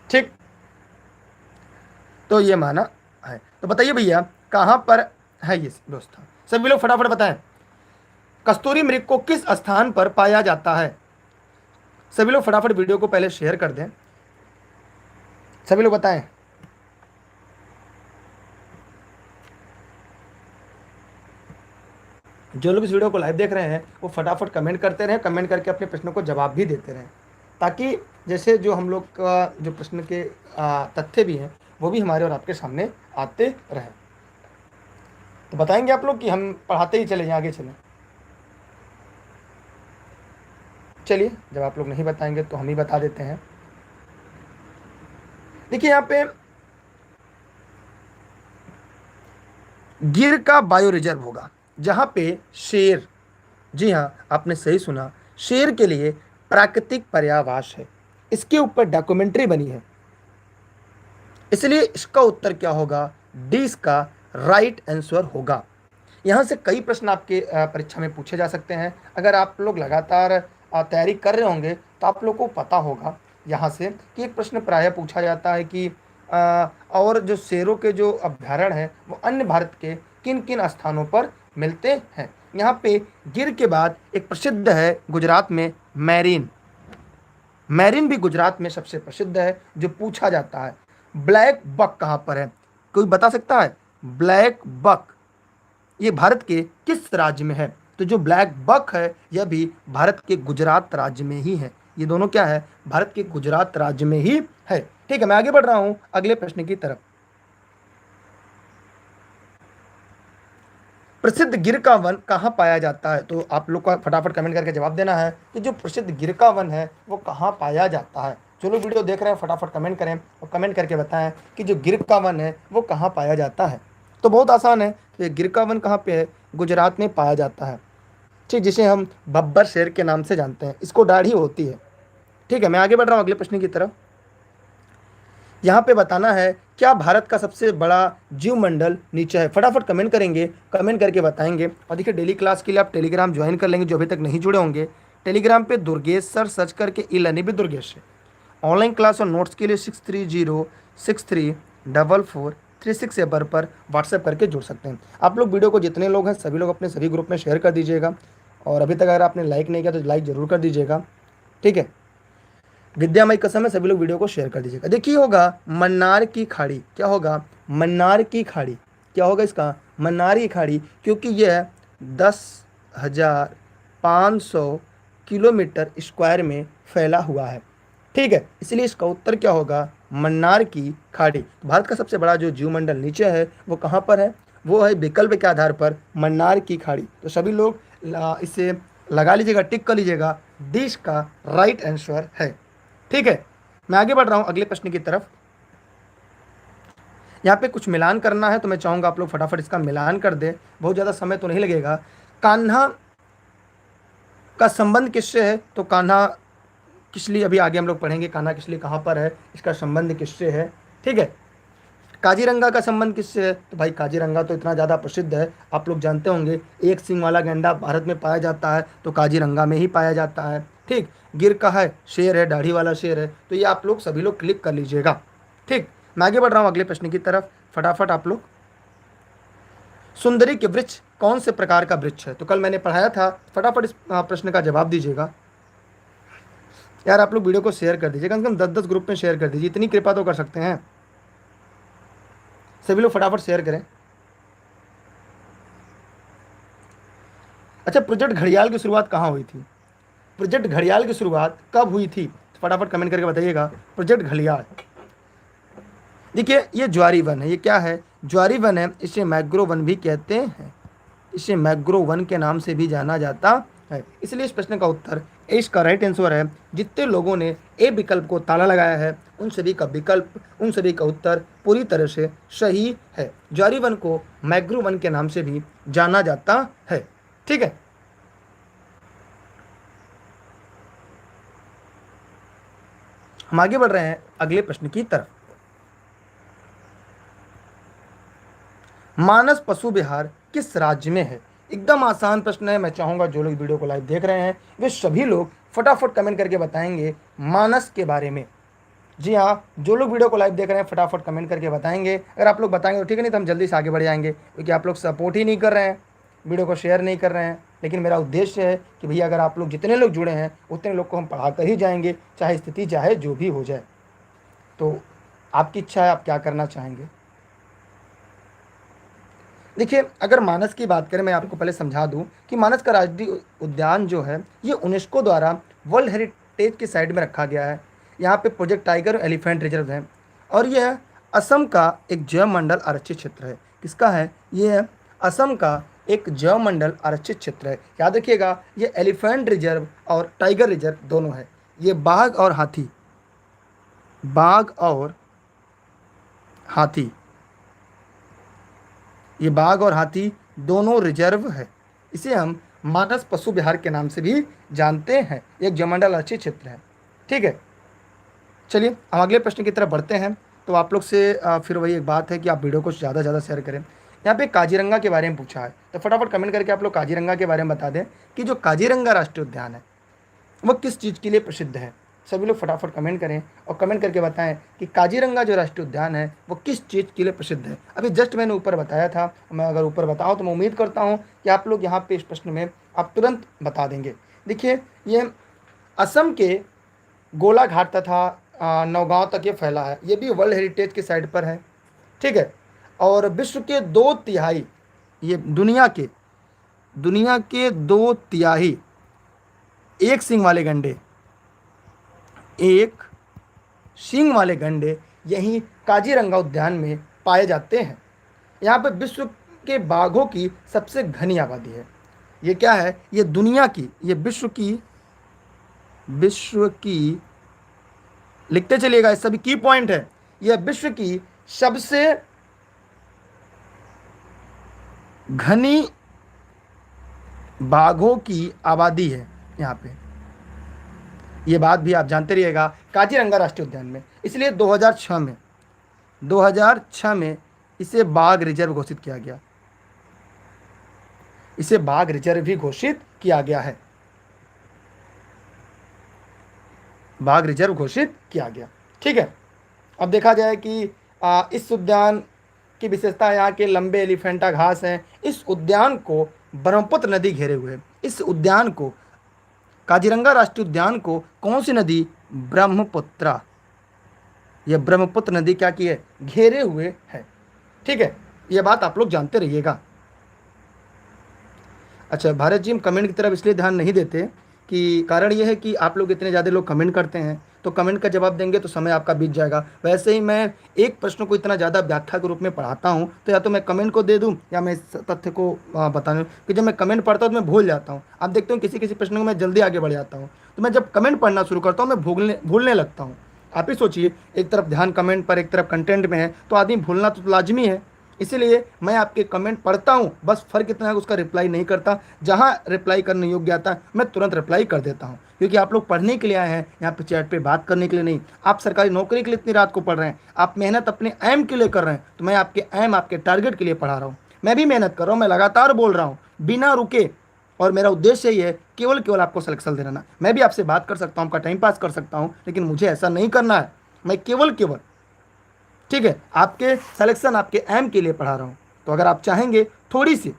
S1: ठीक, तो ये माना है। तो बताइए भैया कहां पर है ये व्यवस्था। सभी लोग फटाफट बताएं, कस्तूरी मृग को किस स्थान पर पाया जाता है। सभी लोग फटाफट वीडियो को पहले शेयर कर दें। सभी लोग बताएं। जो लोग इस वीडियो को लाइव देख रहे हैं वो फटाफट कमेंट करते रहें, कमेंट करके अपने प्रश्नों को जवाब भी देते रहें, ताकि जैसे जो हम लोग का जो प्रश्न के तथ्य भी हैं वो भी हमारे और आपके सामने आते रहें। तो बताएंगे आप लोग कि हम पढ़ाते ही चले जाएं, आगे चलें। चलिए, जब आप लोग नहीं बताएंगे तो हम ही बता देते हैं। देखिए यहाँ पे गिर का बायो रिजर्व होगा जहां पे शेर, जी हाँ आपने सही सुना, शेर के लिए प्राकृतिक पर्यावास है। इसके ऊपर डॉक्यूमेंट्री बनी है, इसलिए इसका उत्तर क्या होगा? डी इसका राइट आंसर होगा। यहाँ से कई प्रश्न आपके परीक्षा में पूछे जा सकते हैं। अगर आप लोग लगातार तैयारी कर रहे होंगे तो आप लोग को पता होगा यहाँ से कि एक प्रश्न प्रायः पूछा जाता है कि और जो शेरों के जो अभ्यारण्य हैं वो अन्य भारत के किन किन स्थानों पर मिलते हैं। यहाँ पे गिर के बाद एक प्रसिद्ध है गुजरात में मैरीन। मैरीन भी गुजरात में सबसे प्रसिद्ध है। जो पूछा जाता है ब्लैक बक कहाँ पर है, कोई बता सकता है? ब्लैक बक ये भारत के किस राज्य में है? तो जो ब्लैक बक है यह भी भारत के गुजरात राज्य में ही है। ये दोनों क्या है? भारत के गुजरात राज्य में ही है। ठीक है, मैं आगे बढ़ रहा हूं अगले प्रश्न की तरफ। प्रसिद्ध गिर का वन कहाँ पाया जाता है? तो आप लोग का फटाफट कमेंट करके जवाब देना है कि जो प्रसिद्ध गिर का वन है वो कहाँ पाया जाता है। जो लोग वीडियो देख रहे हैं फटाफट कमेंट करें और कमेंट करके बताएं कि जो गिर का वन है वो कहाँ पाया जाता है। तो बहुत आसान है, तो ये गिर का वन कहाँ पे है? गुजरात में पाया जाता है। ठीक, जिसे हम बब्बर शेर के नाम से जानते हैं। इसको दाढ़ी होती है। ठीक है, मैं आगे बढ़ रहा हूँ अगले प्रश्न की तरफ। यहाँ पे बताना है क्या भारत का सबसे बड़ा जीव मंडल नीचे है। फटाफट कमेंट करेंगे, कमेंट करके बताएंगे। और देखिए डेली क्लास के लिए आप टेलीग्राम ज्वाइन कर लेंगे जो अभी तक नहीं जुड़े होंगे। टेलीग्राम पे दुर्गेश सर सर्च करके ई लर्निंग विद दुर्गेश है। ऑनलाइन क्लास और नोट्स के लिए 6306344336 नंबर पर व्हाट्सएप करके जुड़ सकते हैं। आप लोग वीडियो को जितने लोग हैं सभी लोग अपने सभी ग्रुप में शेयर कर दीजिएगा। और अभी तक अगर आपने लाइक नहीं किया तो लाइक ज़रूर कर दीजिएगा। ठीक है, विद्यामय कसम है, सभी लोग वीडियो को शेयर कर दीजिएगा। देखिए होगा मन्नार की खाड़ी। क्या होगा? मन्नार की खाड़ी। क्या होगा इसका? मन्नार की खाड़ी, क्योंकि यह 10,500 किलोमीटर स्क्वायर में फैला हुआ है। ठीक है, इसलिए इसका उत्तर क्या होगा? मन्नार की खाड़ी। भारत का सबसे बड़ा जो जीवमंडल नीचे है वो कहाँ पर है? वो है विकल्प के आधार पर मन्नार की खाड़ी। तो सभी लोग इसे लगा लीजिएगा, टिक कर लीजिएगा। डी इसका राइट आंसर है। ठीक है, मैं आगे बढ़ रहा हूं अगले प्रश्न की तरफ। यहाँ पे कुछ मिलान करना है तो मैं चाहूंगा आप लोग फटाफट इसका मिलान कर दें, बहुत ज़्यादा समय तो नहीं लगेगा। कान्हा का संबंध किससे है? तो कान्हा किसली अभी आगे हम लोग पढ़ेंगे। कान्हा किसली कहाँ पर है, इसका संबंध किससे है। ठीक है, काजीरंगा का संबंध किससे है? तो भाई काजीरंगा तो इतना ज़्यादा प्रसिद्ध है, आप लोग जानते होंगे। एक सींग वाला गैंडा भारत में पाया जाता है तो काजीरंगा में ही पाया जाता है। ठीक, गिर का है, शेर है, दाढ़ी वाला शेर है। तो ये आप लोग सभी लोग क्लिक कर लीजिएगा। ठीक, मैं आगे बढ़ रहा हूँ अगले प्रश्न की तरफ। फटाफट आप लोग, सुंदरी के वृक्ष कौन से प्रकार का वृक्ष है? तो कल मैंने पढ़ाया था, फटाफट इस प्रश्न का जवाब दीजिएगा। यार आप लोग वीडियो को शेयर कर दीजिए, कम से कम 10-10 ग्रुप में शेयर कर दीजिए, इतनी कृपा तो कर सकते हैं। सभी लोग फटाफट शेयर करें। अच्छा, प्रोजेक्ट घड़ियाल की शुरुआत कहाँ हुई थी? प्रोजेक्ट घड़ियाल की शुरुआत कब हुई थी? फटाफट कमेंट करके बताइएगा। प्रोजेक्ट घड़ियाल, देखिए ये ज्वारी वन है। ये क्या है? ज्वारी वन है, इसे मैग्रो वन भी कहते हैं, इसे मैग्रो वन के नाम से भी जाना जाता है। इसलिए इस प्रश्न का उत्तर ए इसका राइट आंसर है। जितने लोगों ने ए विकल्प को ताला लगाया है उन सभी का उत्तर पूरी तरह से सही है। ज्वारी वन को मैग्रो वन के नाम से भी जाना जाता है। ठीक है, हम आगे बढ़ रहे हैं अगले प्रश्न की तरफ। मानस पशु विहार किस राज्य में है? एकदम आसान प्रश्न है। मैं चाहूंगा जो लोग वीडियो को लाइव देख रहे हैं वे सभी लोग फटाफट कमेंट करके बताएंगे मानस के बारे में। जी हाँ, जो लोग वीडियो को लाइव देख रहे हैं फटाफट कमेंट करके बताएंगे। अगर आप लोग बताएंगे तो ठीक है, नहीं तो हम जल्दी से आगे बढ़ जाएंगे, क्योंकि आप लोग सपोर्ट ही नहीं कर रहे हैं, वीडियो को शेयर नहीं कर रहे हैं। लेकिन मेरा उद्देश्य है कि भैया अगर आप लोग जितने लोग जुड़े हैं उतने लोग को हम पढ़ा कर ही जाएंगे, चाहे स्थिति चाहे जो भी हो जाए। तो आपकी इच्छा है, आप क्या करना चाहेंगे। देखिए, अगर मानस की बात करें, मैं आपको पहले समझा दूं कि मानस का राष्ट्रीय उद्यान जो है ये यूनेस्को द्वारा वर्ल्ड हेरिटेज की साइड में रखा गया है। यहाँ पे प्रोजेक्ट टाइगर और एलिफेंट रिजर्व है, और यह असम का एक जैव मंडल आरक्षित क्षेत्र है। किसका है? ये है असम का एक जैव मंडल आरक्षित क्षेत्र है। याद रखिएगा, ये एलिफेंट रिजर्व और टाइगर रिजर्व दोनों है। ये बाघ और हाथी ये बाघ और हाथी दोनों रिजर्व है। इसे हम मानस पशु विहार के नाम से भी जानते हैं। एक जमंडल आरक्षित क्षेत्र है। ठीक है, चलिए हम अगले प्रश्न की तरफ बढ़ते हैं। तो आप लोग से फिर वही एक बात है कि आप वीडियो को ज़्यादा से ज़्यादा शेयर करें। यहाँ पे काजीरंगा के बारे में पूछा है, तो फटाफट कमेंट करके आप लोग काजीरंगा के बारे में बता दें कि जो काजीरंगा राष्ट्रीय उद्यान है वो किस चीज़ के लिए प्रसिद्ध है। सभी लोग फटाफट कमेंट करें और कमेंट करके बताएं कि काजीरंगा जो राष्ट्रीय उद्यान है वो किस चीज़ के लिए प्रसिद्ध है। अभी जस्ट मैंने ऊपर बताया था, मैं अगर ऊपर बताऊं तो मैं उम्मीद करता हूं कि आप लोग यहाँ पे इस प्रश्न में आप तुरंत बता देंगे। देखिए, ये असम के गोलाघाट तथा नौगांव तक ये फैला है। ये भी वर्ल्ड हेरिटेज की साइड पर है। ठीक है, और विश्व के 2/3 ये दुनिया के 2/3 एक सींग वाले गंडे यहीं काजीरंगा उद्यान में पाए जाते हैं। यहाँ पर विश्व के बाघों की सबसे घनी आबादी है। ये क्या है? ये दुनिया की, ये विश्व की लिखते चलिएगा, ये सभी की पॉइंट है। यह विश्व की सबसे घनी बाघों की आबादी है यहाँ पे। ये बात भी आप जानते रहिएगा काजीरंगा राष्ट्रीय उद्यान में। इसलिए 2006 में इसे बाघ रिजर्व घोषित किया गया। इसे बाघ रिजर्व भी घोषित किया गया है। बाघ रिजर्व घोषित किया गया। ठीक है, अब देखा जाए कि इस उद्यान की विशेषता यहाँ के लंबे एलिफेंटा घास हैं। इस उद्यान को ब्रह्मपुत्र नदी घेरे हुए है। इस उद्यान को, काजीरंगा राष्ट्रीय उद्यान को कौन सी नदी? ब्रह्मपुत्रा। यह ब्रह्मपुत्र नदी क्या की है? घेरे हुए है। ठीक है, यह बात आप लोग जानते रहिएगा। अच्छा, भारत जी हम कमेंट की तरफ इसलिए ध्यान नहीं देते कि कारण यह है कि आप लोग इतने ज़्यादा लोग कमेंट करते हैं, तो कमेंट का जवाब देंगे तो समय आपका बीत जाएगा। वैसे ही मैं एक प्रश्न को इतना ज़्यादा व्याख्या के रूप में पढ़ाता हूँ, तो या तो मैं कमेंट को दे दूँ या मैं इस तथ्य को बता दूँ कि जब मैं कमेंट पढ़ता हूँ तो मैं भूल जाता हूँ। आप देखते हो किसी प्रश्न को मैं जल्दी आगे बढ़ जाता हूँ, तो मैं जब कमेंट पढ़ना शुरू करता हूँ मैं भूलने लगता हूँ। आप ही सोचिए, एक तरफ ध्यान कमेंट पर, एक तरफ कंटेंट में है, तो आदमी भूलना तो लाजमी है। इसीलिए मैं आपके कमेंट पढ़ता हूँ, बस फ़र्क इतना है उसका रिप्लाई नहीं करता। जहाँ रिप्लाई करने योग्य आता है मैं तुरंत रिप्लाई कर देता हूँ, क्योंकि आप लोग पढ़ने के लिए आए हैं, यहाँ पे चैट पे बात करने के लिए नहीं। आप सरकारी नौकरी के लिए इतनी रात को पढ़ रहे हैं, आप मेहनत अपने एम के लिए कर रहे हैं, तो मैं आपके एम, आपके टारगेट के लिए पढ़ा रहा हूँ। मैं भी मेहनत कर रहा हूँ, मैं लगातार बोल रहा हूँ बिना रुके, और मेरा उद्देश्य ये है केवल आपको सिलेक्शन देना। मैं भी आपसे बात कर सकता हूँ, आपका टाइम पास कर सकता हूँ, लेकिन मुझे ऐसा नहीं करना है। मैं केवल ठीक है आपके सिलेक्शन, आपके एम के लिए पढ़ा रहा हूँ। तो अगर आप चाहेंगे थोड़ी सी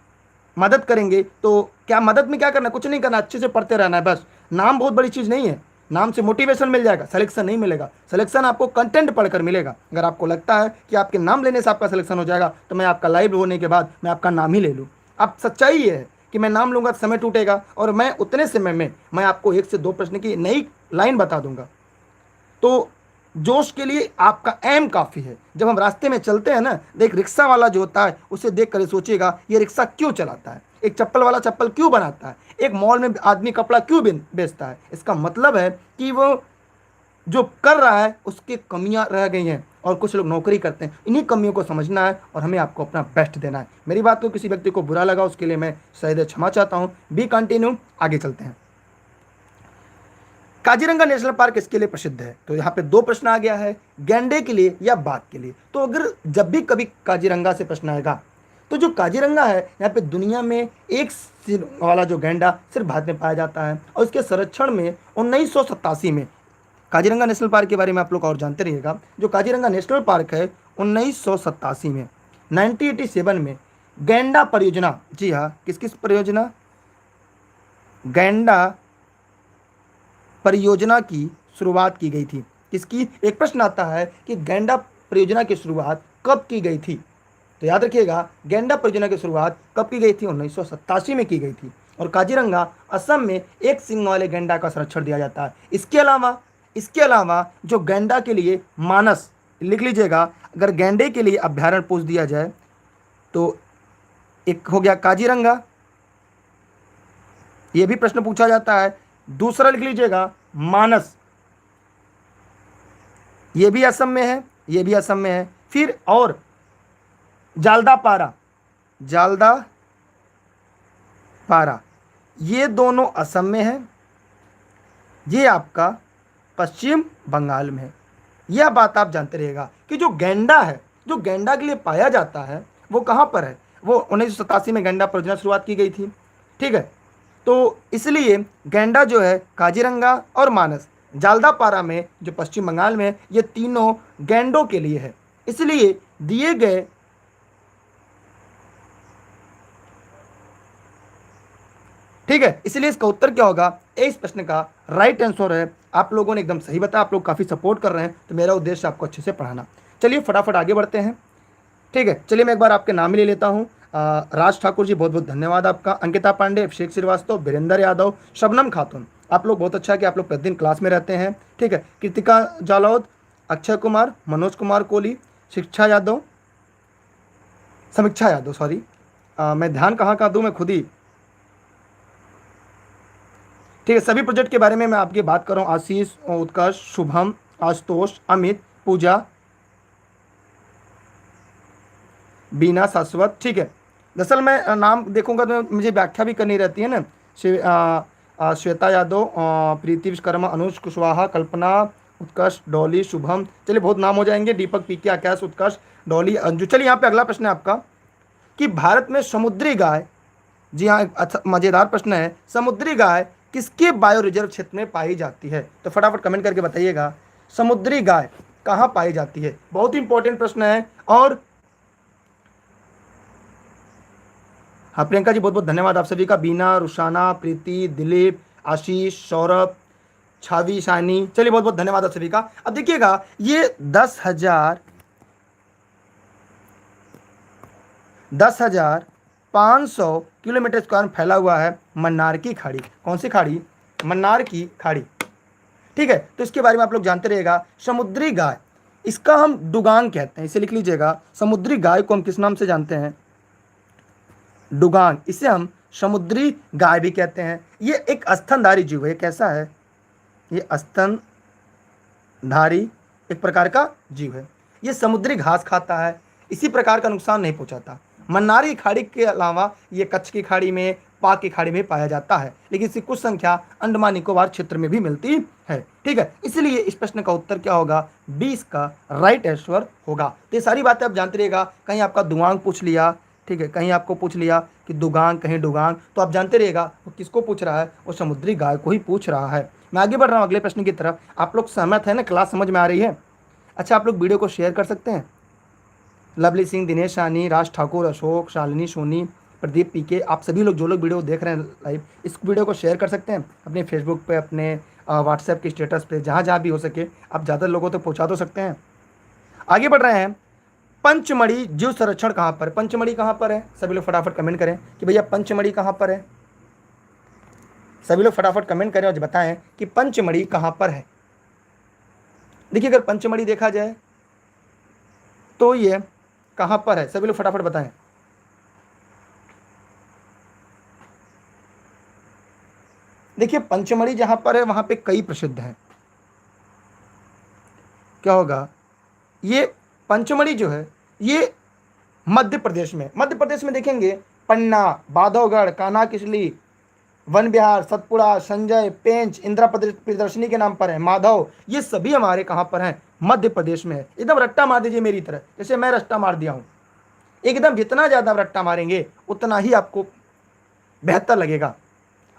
S1: मदद करेंगे, तो क्या मदद में क्या करना, कुछ नहीं करना, अच्छे से पढ़ते रहना है बस। नाम बहुत बड़ी चीज़ नहीं है, नाम से मोटिवेशन मिल जाएगा, सिलेक्शन नहीं मिलेगा। सिलेक्शन आपको कंटेंट पढ़कर मिलेगा। अगर आपको लगता है कि आपके नाम लेने से आपका सिलेक्शन हो जाएगा, तो मैं आपका लाइव होने के बाद मैं आपका नाम ही ले लूँ। अब सच्चाई ये है कि मैं नाम लूँगा तो समय टूटेगा, और मैं उतने समय में मैं आपको 1 से 2 प्रश्न की नई लाइन बता दूंगा। तो जोश के लिए आपका एम काफ़ी है। जब हम रास्ते में चलते हैं ना, देख रिक्शा वाला जो होता है उसे देख कर सोचिएगा ये रिक्शा क्यों चलाता है, एक चप्पल वाला चप्पल क्यों बनाता है, एक मॉल में आदमी कपड़ा क्यों बेचता है। इसका मतलब है कि वो जो कर रहा है उसकी कमियां रह गई हैं, और कुछ लोग नौकरी करते हैं, इन्हीं कमियों को समझना है और हमें आपको अपना बेस्ट देना है। मेरी बात को किसी व्यक्ति को बुरा लगा उसके लिए मैं शायद क्षमा चाहता हूँ। बी कंटिन्यू, आगे चलते हैं। काजीरंगा नेशनल पार्क किसके लिए प्रसिद्ध है? तो यहाँ पे दो प्रश्न आ गया है, गैंडे के लिए या बाघ के लिए। तो अगर जब भी कभी काजीरंगा से प्रश्न आएगा तो जो काजीरंगा है यहाँ पे दुनिया में एक सिर वाला जो गैंडा सिर्फ भारत में पाया जाता है, और उसके संरक्षण में 1987 में, काजीरंगा नेशनल पार्क के बारे में आप लोग और जानते रहिएगा, जो काजीरंगा नेशनल पार्क है 1987 में, 1987 में गैंडा परियोजना, जी हाँ, किस किस परियोजना, गैंडा परियोजना की शुरुआत की गई थी। किसकी? एक प्रश्न आता है कि गैंडा परियोजना की शुरुआत कब की गई थी। तो याद रखिएगा, गैंडा परियोजना की शुरुआत कब की गई थी? 1987 में की गई थी। और काजीरंगा असम में एक सींग वाले गैंडा का संरक्षण दिया जाता है। इसके अलावा जो गैंडा के लिए मानस, लिख लीजिएगा, अगर गैंडे के लिए अभ्यारण्य पूछ दिया जाए तो एक हो गया काजीरंगा, यह भी प्रश्न पूछा जाता है। दूसरा लिख लीजिएगा मानस, ये भी असम में है, ये भी असम में है। फिर और जालदापारा, ये दोनों असम में है, ये आपका पश्चिम बंगाल में है। यह बात आप जानते रहिएगा कि जो गैंडा है, जो गैंडा के लिए पाया जाता है वो कहाँ पर है? वो 1987 में गैंडा परियोजना शुरुआत की गई थी, ठीक है। तो इसलिए गैंडा जो है काजीरंगा और मानस जालदापारा में जो पश्चिम बंगाल में है, ये तीनों गैंडों के लिए है। इसलिए दिए गए ठीक है, इसलिए इसका उत्तर क्या होगा? ए इस प्रश्न का राइट आंसर है। आप लोगों ने एकदम सही बताया, आप लोग काफ़ी सपोर्ट कर रहे हैं, तो मेरा उद्देश्य आपको अच्छे से पढ़ाना। चलिए फटाफट आगे बढ़ते हैं, ठीक है। चलिए मैं एक बार आपके नाम ही ले लेता हूँ। राज ठाकुर जी, बहुत बहुत धन्यवाद आपका। अंकिता पांडे, अभिषेक श्रीवास्तव, वीरेंद्र यादव, शबनम खातून, आप लोग बहुत अच्छा है कि आप लोग प्रतिदिन क्लास में रहते हैं, ठीक है। कृतिका जालौद, अक्षय कुमार, मनोज कुमार कोहली, समीक्षा यादव, सॉरी, मैं ध्यान कहाँ दूँ, मैं खुद ही, ठीक है। सभी प्रोजेक्ट के बारे में मैं आपकी बात कर रहा हूँ। आशीष, उत्कर्ष, शुभम, आशुतोष, अमित, पूजा, बीना, शाश्वत, ठीक है। दरअसल मैं नाम देखूंगा तो मुझे व्याख्या भी करनी रहती है ना। श्वेता यादव, प्रीति विश्वकर्मा, अनुज कुशवाहा, कल्पना, उत्कर्ष, डॉली, शुभम, चलिए बहुत नाम हो जाएंगे। दीपक, पीके, आकाश, उत्कर्ष, डॉली, अंजू। चलिए यहाँ पे अगला प्रश्न है आपका कि भारत में समुद्री गाय, जी हाँ, अच्छा मज़ेदार प्रश्न है, समुद्री गाय किसके बायो रिजर्व क्षेत्र में पाई जाती है? तो फटाफट कमेंट करके बताइएगा, समुद्री गाय कहाँ पाई जाती है? बहुत ही इंपॉर्टेंट प्रश्न है। और हाँ प्रियंका जी, बहुत बहुत धन्यवाद आप सभी का। बीना, रुशाना, प्रीति, दिलीप, आशीष, सौरभ, छावी, शानी, चलिए बहुत बहुत धन्यवाद आप सभी का। अब देखिएगा, ये 10,500 किलोमीटर स्क्वायर में फैला हुआ है मन्नार की खाड़ी। कौन सी खाड़ी? मन्नार की खाड़ी, ठीक है। तो इसके बारे में आप लोग जानते रहिएगा। समुद्री गाय, इसका हम डुगांग कहते हैं, इसे लिख लीजिएगा। समुद्री गाय को हम किस नाम से जानते हैं? डुगांग। इसे हम समुद्री गाय भी कहते हैं। ये एक स्तनधारी जीव है। कैसा है? ये स्तनधारी एक प्रकार का जीव है। ये समुद्री घास खाता है, इसी प्रकार का नुकसान नहीं पहुंचाता। मन्नार की खाड़ी के अलावा ये कच्छ की खाड़ी में, पाक की खाड़ी में पाया जाता है, लेकिन इसकी कुछ संख्या अंडमान निकोबार क्षेत्र में भी मिलती है, ठीक है। इसलिए इस प्रश्न का उत्तर क्या होगा? 20 का राइट आंसर होगा। तो ये सारी बातें आप जानते रहिएगा। कहीं आपका दुआंग पूछ लिया, ठीक है, कहीं आपको पूछ लिया कि दुगांग, कहीं डुगांग, तो आप जानते रहिएगा वो किसको पूछ रहा है, वो समुद्री गाय को ही पूछ रहा है। मैं आगे बढ़ रहा हूँ अगले प्रश्न की तरफ। आप लोग सहमत है ना? क्लास समझ में आ रही है? अच्छा, आप लोग वीडियो को शेयर कर सकते हैं। लवली सिंह, दिनेश सानी, राज ठाकुर, अशोक, शालिनी, सोनी, प्रदीप, पीके, आप सभी लोग जो लोग वीडियो देख रहे हैं लाइव, इस वीडियो को शेयर कर सकते हैं अपने फेसबुक पे, अपने व्हाट्सएप के स्टेटस पे, जहाँ जहाँ भी हो सके आप ज़्यादा लोगों तक पहुँचा तो सकते हैं। आगे बढ़ रहे हैं। पंचमढ़ी जीव संरक्षण कहाँ पर? पंचमढ़ी कहाँ पर है? सभी लोग फटाफट कमेंट करें कि भैया पंचमढ़ी कहाँ पर है। सभी लोग फटाफट कमेंट करें और बताएं कि पंचमढ़ी कहाँ पर है। देखिए अगर पंचमढ़ी देखा जाए तो ये कहां पर है, सभी लोग फटाफट बताएं। देखिए पंचमढ़ी जहां पर है वहां पे कई प्रसिद्ध हैं, क्या होगा, ये पंचमढ़ी जो है ये मध्य प्रदेश में, मध्य प्रदेश में देखेंगे पन्ना, बांधवगढ़, कान्हा किसली, वन विहार, सतपुड़ा, संजय, पेंच, इंदिरा प्रियदर्शनी के नाम पर है, माधव, ये सभी हमारे कहां पर हैं, मध्य प्रदेश में है। एकदम रट्टा मार दीजिए मेरी तरह, जैसे मैं रट्टा मार दिया हूं, एकदम जितना ज्यादा आप रट्टा मारेंगे उतना ही आपको बेहतर लगेगा।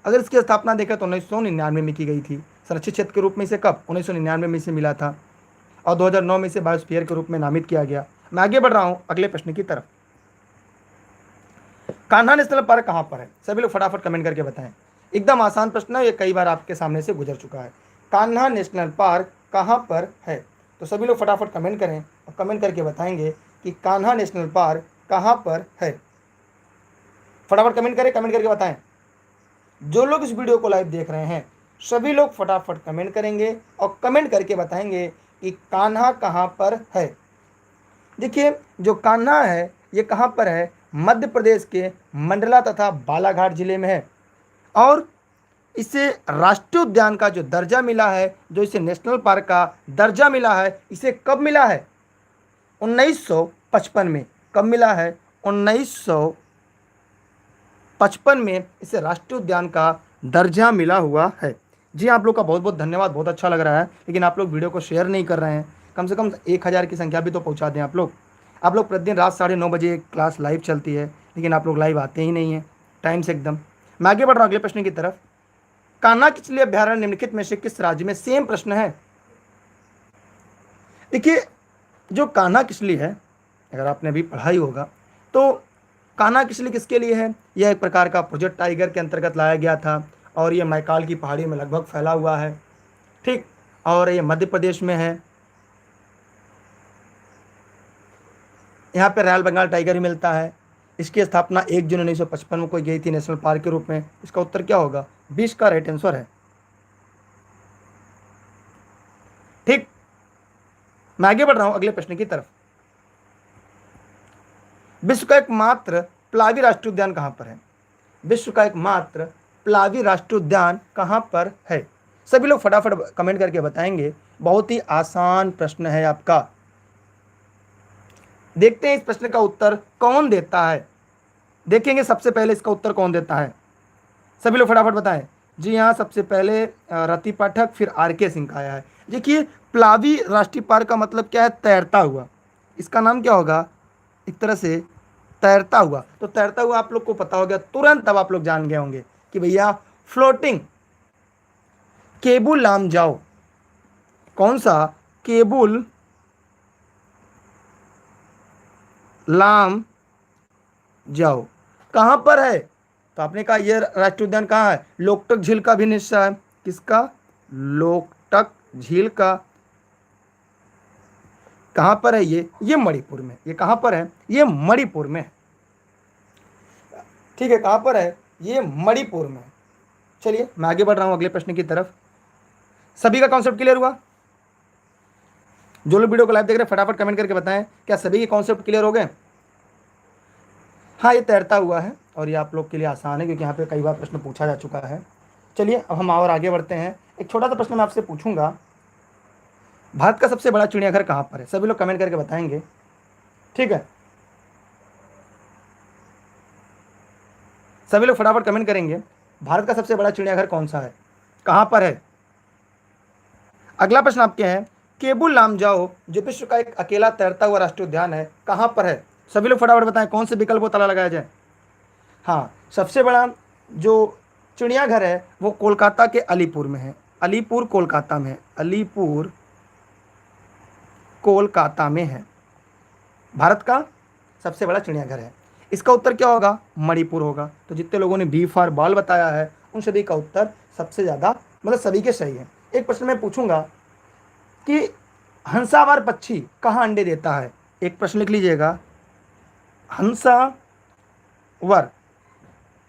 S1: अगर इसकी स्थापना देखें तो 1999 में की गई थी, संरक्षित क्षेत्र के रूप में इसे कब 1999 में इसे मिला था, और 2009 में इसे बायोस्फीयर के रूप में नामित किया गया। मैं आगे बढ़ रहा हूं अगले प्रश्न की तरफ। कान्हा नेशनल पार्क कहां पर है, सभी लोग फटाफट कमेंट करके बताएं। एकदम आसान प्रश्न है, ये कई बार आपके सामने से गुजर चुका है। कान्हा नेशनल पार्क कहां पर है, तो सभी लोग फटाफट कमेंट करें और कमेंट करके बताएंगे कि कान्हा नेशनल पार्क कहां पर है। फटाफट कमेंट करें, कमेंट करके बताएं। जो लोग इस वीडियो को लाइव देख रहे हैं सभी लोग फटाफट कमेंट करेंगे और कमेंट करके बताएंगे कि कान्हा कहां पर है। देखिए जो कान्हा है ये कहां पर है, मध्य प्रदेश के मंडला तथा बालाघाट जिले में है, और इसे राष्ट्रीय उद्यान का जो दर्जा मिला है, जो इसे नेशनल पार्क का दर्जा मिला है, इसे कब मिला है, 1955 में। कब मिला है, 1955 में इसे राष्ट्रीय उद्यान का दर्जा मिला हुआ है। जी आप लोग का बहुत बहुत धन्यवाद, बहुत अच्छा लग रहा है, लेकिन आप लोग वीडियो को शेयर नहीं कर रहे हैं। कम से कम 1000 की संख्या भी तो पहुंचा दें आप लोग। आप लोग प्रतिदिन रात 9:30 बजे क्लास लाइव चलती है, लेकिन आप लोग लाइव आते ही नहीं हैं टाइम से एकदम। मैं आगे बढ़ रहा हूँ अगले प्रश्न की तरफ। कान्हा किसली अभ्यारण्य निम्नलिखित में से किस राज्य में, सेम प्रश्न है। देखिए जो कान्हा किसली है, अगर आपने अभी पढ़ा ही होगा तो कान्हा किसली किसके लिए है, यह एक प्रकार का प्रोजेक्ट टाइगर के अंतर्गत लाया गया था, और ये मैकाल की पहाड़ी में लगभग फैला हुआ है, ठीक, और ये मध्य प्रदेश में है। यहाँ पे रॉयल बंगाल टाइगर ही मिलता है। इसकी स्थापना 1 जून 1955 को गई थी नेशनल पार्क के रूप में। इसका उत्तर क्या होगा, 20 का राइट आंसर है, ठीक। मैं आगे बढ़ रहा हूं अगले प्रश्न की तरफ। विश्व का एकमात्र प्लावी राष्ट्रीय उद्यान कहां पर है, विश्व का एकमात्र प्लावी राष्ट्रीय उद्यान कहां पर है, सभी लोग फटाफट कमेंट करके बताएंगे। बहुत ही आसान प्रश्न है आपका, देखते हैं इस प्रश्न का उत्तर कौन देता है। देखेंगे सबसे पहले इसका उत्तर कौन देता है, सभी लोग फटाफट बताएं। जी हाँ, सबसे पहले रति पाठक, फिर RK सिंह का आया है। देखिए प्लावी राष्ट्रीय पार्क का मतलब क्या है, तैरता हुआ, इसका नाम क्या होगा, एक तरह से तैरता हुआ। तो तैरता हुआ आप लोग को पता हो गया तुरंत, अब आप लोग जान गए होंगे कि भैया फ्लोटिंग केबुल लामजाओ। कौन सा, केबुल लाम जाओ कहां पर है, तो आपने कहा यह राष्ट्रीय उद्यान कहाँ है, लोकटक झील का भी हिस्सा है। किसका, लोकटक झील का। कहां पर है ये मणिपुर में। ये कहां पर है, ये मणिपुर में, ठीक है, कहां पर है, ये मणिपुर में। चलिए मैं आगे बढ़ रहा हूं अगले प्रश्न की तरफ। सभी का कॉन्सेप्ट क्लियर हुआ, जो लोग वीडियो को लाइव देख रहे हैं फटाफट कमेंट करके बताएं, क्या सभी के कॉन्सेप्ट क्लियर हो गए। हाँ ये तैरता हुआ है, और ये आप लोग के लिए आसान है क्योंकि यहाँ पे कई बार प्रश्न पूछा जा चुका है। चलिए अब हम और आगे बढ़ते हैं। एक छोटा सा प्रश्न मैं आपसे पूछूंगा, भारत का सबसे बड़ा चिड़ियाघर कहाँ पर है, सभी लोग कमेंट करके बताएंगे, ठीक है। सभी लोग फटाफट कमेंट करेंगे, भारत का सबसे बड़ा चिड़ियाघर कौन सा है, कहाँ पर है। अगला प्रश्न आपके हैं, केबुल लामजाओ जो विश्व का एक अकेला तैरता हुआ राष्ट्रीय उद्यान है कहाँ पर है, सभी लोग फटाफट बताएं कौन से विकल्प को ताला लगाया जाए। हाँ सबसे बड़ा जो चिड़ियाघर है वो कोलकाता के अलीपुर में है, अलीपुर कोलकाता में है, अलीपुर कोलकाता में है, भारत का सबसे बड़ा चिड़ियाघर है। इसका उत्तर क्या होगा, मणिपुर होगा। तो जितने लोगों ने बी फॉर बॉल बताया है उन सभी का उत्तर सबसे ज़्यादा, मतलब सभी के सही है। एक प्रश्न मैं पूछूंगा कि हंसावर पक्षी कहाँ अंडे देता है, एक प्रश्न लिख लीजिएगा,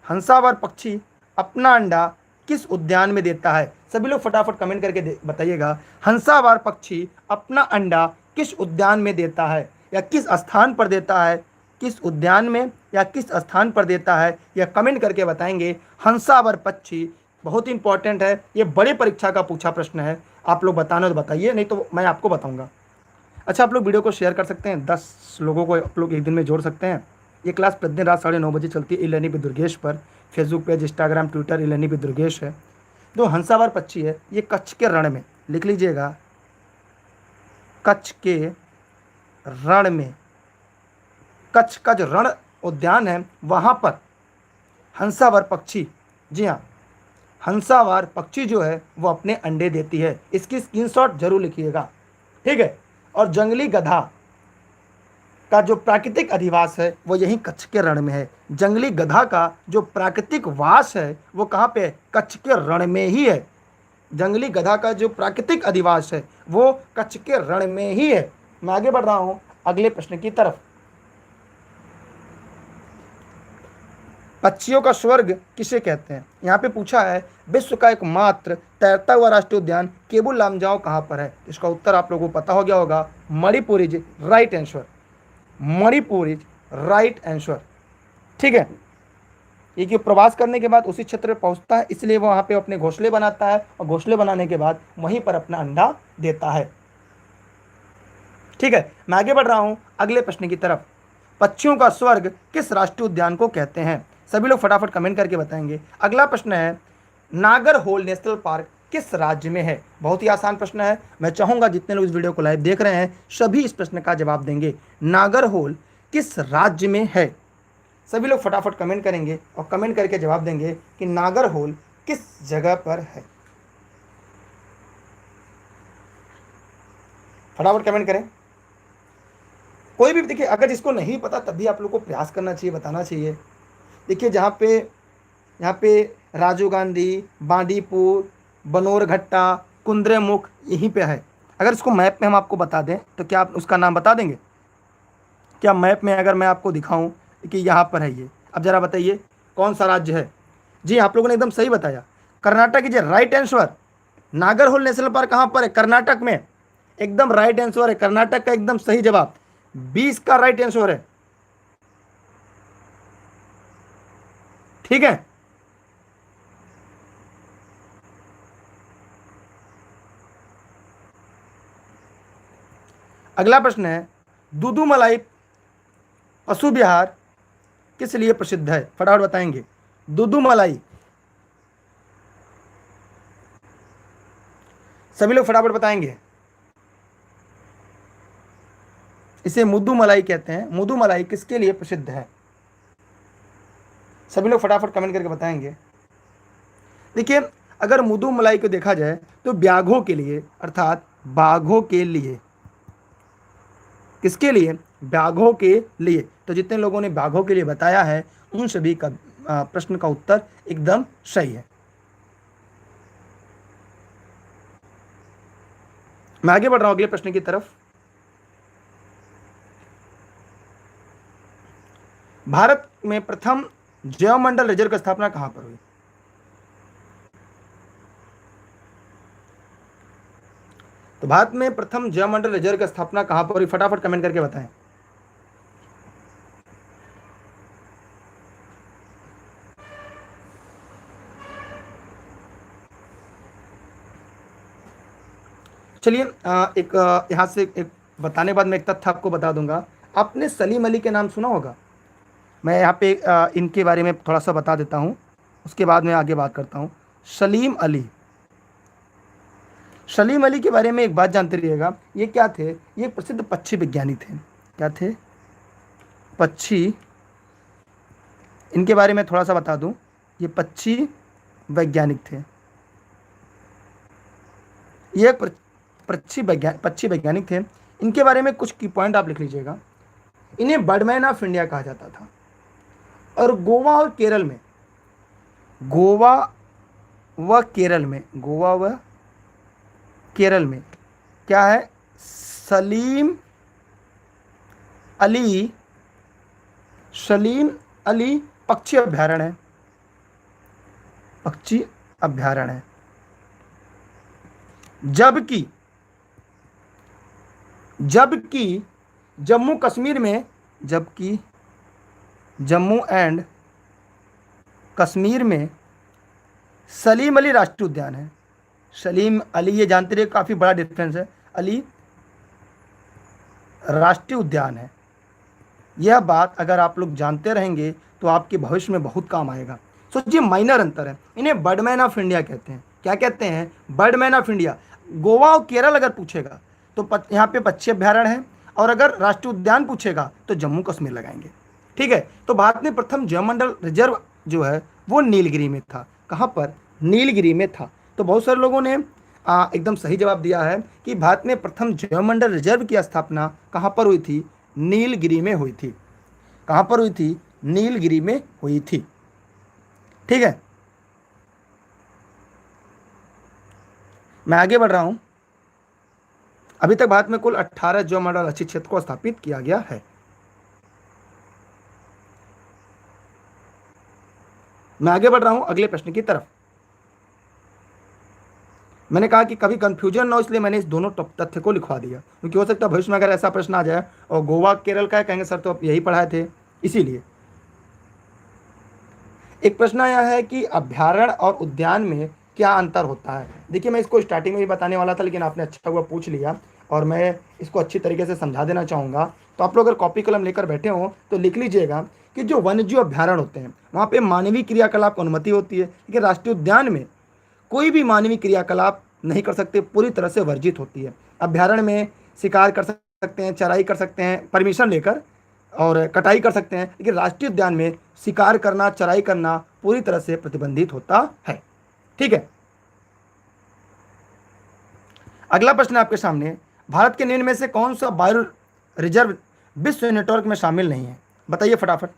S1: हंसावर पक्षी अपना अंडा किस उद्यान में देता है? सभी लोग फटाफट कमेंट करके बताइएगा। हंसावार पक्षी अपना अंडा किस उद्यान में देता है या किस स्थान पर देता है? किस उद्यान में या किस स्थान पर देता है, यह कमेंट करके बताएंगे। हंसावर पक्षी बहुत इंपॉर्टेंट है, ये बड़े परीक्षा का पूछा प्रश्न है। आप लोग बताना तो बताइए, नहीं तो मैं आपको बताऊंगा। अच्छा, आप लोग वीडियो को शेयर कर सकते हैं, 10 लोगों को आप लोग एक दिन में जोड़ सकते हैं। ये क्लास प्रतिदिन रात 9:30 बजे चलती है ई-लर्निंग विद दुर्गेश पर। Facebook page, Instagram, Twitter e learning with Durgesh है। जो हंसावर पक्षी है ये कच्छ के रण में, लिख लीजिएगा, कच्छ के रण में, कच्छ का जो रण उद्यान है वहाँ पर हंसावर पक्षी, जी हाँ, हंसावार पक्षी जो है वो अपने अंडे देती है। इसकी स्क्रीनशॉट जरूर लिखिएगा, ठीक है। और जंगली गधा का जो प्राकृतिक अधिवास है वो यहीं कच्छ के रण में है। जंगली गधा का जो प्राकृतिक वास है वो कहाँ पे है? कच्छ के रण में ही है। जंगली गधा का जो प्राकृतिक अधिवास है वो कच्छ के रण में ही है। मैं आगे बढ़ रहा हूं अगले प्रश्न की तरफ। पक्षियों का स्वर्ग किसे कहते हैं? यहाँ पे पूछा है विश्व का एकमात्र तैरता हुआ राष्ट्रीय उद्यान केबुल लामजाओ कहाँ पर है? इसका उत्तर आप लोगों को पता हो गया होगा, Manipur is right answer. Manipur is right answer, ठीक है। ये कि प्रवास करने के बाद उसी क्षेत्र में पहुंचता है, इसलिए वो वहां पे अपने घोंसले बनाता है और घोंसले बनाने के बाद वहीं पर अपना अंडा देता है, ठीक है। मैं आगे बढ़ रहा हूं अगले प्रश्न की तरफ। पक्षियों का स्वर्ग किस राष्ट्रीय उद्यान को कहते हैं? सभी लोग फटाफट कमेंट करके बताएंगे। अगला प्रश्न है नागरहोल नेशनल पार्क किस राज्य में है? बहुत ही आसान प्रश्न है। मैं चाहूंगा जितने लोग इस वीडियो को लाइव देख रहे हैं सभी इस प्रश्न का जवाब देंगे। नागरहोल किस राज्य में है? सभी लोग फटाफट कमेंट करेंगे और कमेंट करके जवाब देंगे कि नागरहोल किस जगह पर है। फटाफट कमेंट करें। कोई भी देखिए, अगर जिसको नहीं पता तब भी आप लोग को प्रयास करना चाहिए, बताना चाहिए। देखिए यहाँ पे राजीव गांधी, बांदीपुर, बनोरघट्टा, कुंद्रेमुख यहीं पे है। अगर इसको मैप में हम आपको बता दें तो क्या आप उसका नाम बता देंगे? क्या मैप में अगर मैं आपको दिखाऊं कि यहाँ पर है ये, अब जरा बताइए कौन सा राज्य है? जी, आप लोगों ने एकदम सही बताया, Karnataka is right answer. Nagarhole national park कहाँ पर है? कर्नाटक में, एकदम राइट आंसर है। कर्नाटक का एकदम सही जवाब 20 का राइट आंसर है, ठीक है। अगला प्रश्न है दुदुमलाई पशु विहार किस लिए प्रसिद्ध है? फटाफट बताएंगे। दुदुमलाई, सभी लोग फटाफट बताएंगे। इसे मुद्दुमलाई कहते हैं। मुद्दुमलाई किसके लिए प्रसिद्ध है? सभी लोग फटाफट कमेंट करके बताएंगे। देखिए, अगर मुद्दुमलाई को देखा जाए तो बाघों के लिए, अर्थात बाघों के लिए, किसके लिए? बाघों के लिए। तो जितने लोगों ने बाघों के लिए बताया है उन सभी का प्रश्न का उत्तर एकदम सही है। मैं आगे बढ़ रहा हूं अगले प्रश्न की तरफ। भारत में प्रथम जैवमंडल रिजर्व की स्थापना कहां पर हुई? तो भारत में प्रथम जैवमंडल रिजर्व की स्थापना कहां पर हुई? फटाफट कमेंट करके बताएं। चलिए, एक यहाँ से एक बताने बाद मैं एक तथ्य आपको बता दूंगा। आपने सलीम अली के नाम सुना होगा। मैं यहाँ पे इनके बारे में थोड़ा सा बता देता हूँ, उसके बाद मैं आगे बात करता हूँ। सलीम अली, सलीम अली के बारे में एक बात जानते रहिएगा। ये क्या थे? ये प्रसिद्ध पक्षी विज्ञानी थे। क्या थे? पक्षी। इनके बारे में थोड़ा सा बता दूं, ये पक्षी वैज्ञानिक थे। ये एक पक्षी वैज्ञानिक थे। इनके बारे में कुछ की पॉइंट आप लिख लीजिएगा। इन्हें बर्डमैन ऑफ इंडिया कहा जाता था। और गोवा और केरल में, गोवा व केरल में क्या है? सलीम अली पक्षी अभ्यारण्य है। पक्षी अभयारण्य है। जबकि जबकि जम्मू कश्मीर में, जबकि जम्मू एंड कश्मीर में सलीम अली राष्ट्रीय उद्यान है। सलीम अली, ये जानते रहिए काफ़ी बड़ा डिफरेंस है, अली राष्ट्रीय उद्यान है। यह बात अगर आप लोग जानते रहेंगे तो आपके भविष्य में बहुत काम आएगा। सोचिए माइनर अंतर है। इन्हें बर्डमैन ऑफ इंडिया कहते हैं। क्या कहते हैं? Birdman of India. गोवा और केरल अगर पूछेगा तो यहाँ पे पक्षी अभ्यारण्य है, और अगर राष्ट्रीय उद्यान पूछेगा तो जम्मू कश्मीर लगाएंगे। ठीक है, तो भारत में प्रथम जैवमंडल रिजर्व जो है वो नीलगिरी में था। कहाँ पर? नीलगिरी में था। तो बहुत सारे लोगों ने एकदम सही जवाब दिया है कि भारत में प्रथम जैवमंडल रिजर्व की स्थापना कहाँ पर हुई थी? नीलगिरी में हुई थी। कहाँ पर हुई थी? नीलगिरी में हुई थी। ठीक है, मैं आगे बढ़ रहा हूं। अभी तक भारत में कुल 18 जैवमंडल रक्षित क्षेत्र को स्थापित किया गया है। मैं आगे बढ़ रहा हूं अगले प्रश्न की तरफ। मैंने कहा कि कभी कंफ्यूजन ना हो, इसलिए मैंने इस दोनों तथ्य को लिखवा दिया, क्योंकि हो सकता है भविष्य में अगर ऐसा प्रश्न आ जाए और गोवा केरल का है, कहेंगे सर तो आप यही पढ़ाए थे, इसीलिए। एक प्रश्न आया है कि अभ्यारण्य और उद्यान में क्या अंतर होता है। देखिए, मैं इसको स्टार्टिंग में भी बताने वाला था, लेकिन आपने अच्छा हुआ पूछ लिया और मैं इसको अच्छी तरीके से समझा देना चाहूँगा। तो आप लोग अगर कॉपी कलम लेकर बैठे हों तो लिख लीजिएगा कि जो वन्यजीव अभ्यारण्य होते हैं वहाँ पे मानवीय क्रियाकलाप को अनुमति होती है, लेकिन राष्ट्रीय उद्यान में कोई भी मानवीय क्रियाकलाप नहीं कर सकते, पूरी तरह से वर्जित होती है। अभ्यारण्य में शिकार कर सकते हैं, चराई कर सकते हैं परमिशन लेकर, और कटाई कर सकते हैं, लेकिन राष्ट्रीय उद्यान में शिकार करना, चराई करना पूरी तरह से प्रतिबंधित होता है। ठीक है, अगला प्रश्न आपके सामने, भारत के निम्न में से कौन सा बायो रिजर्व विश्व नेटवर्क में शामिल नहीं है? बताइए फटाफट।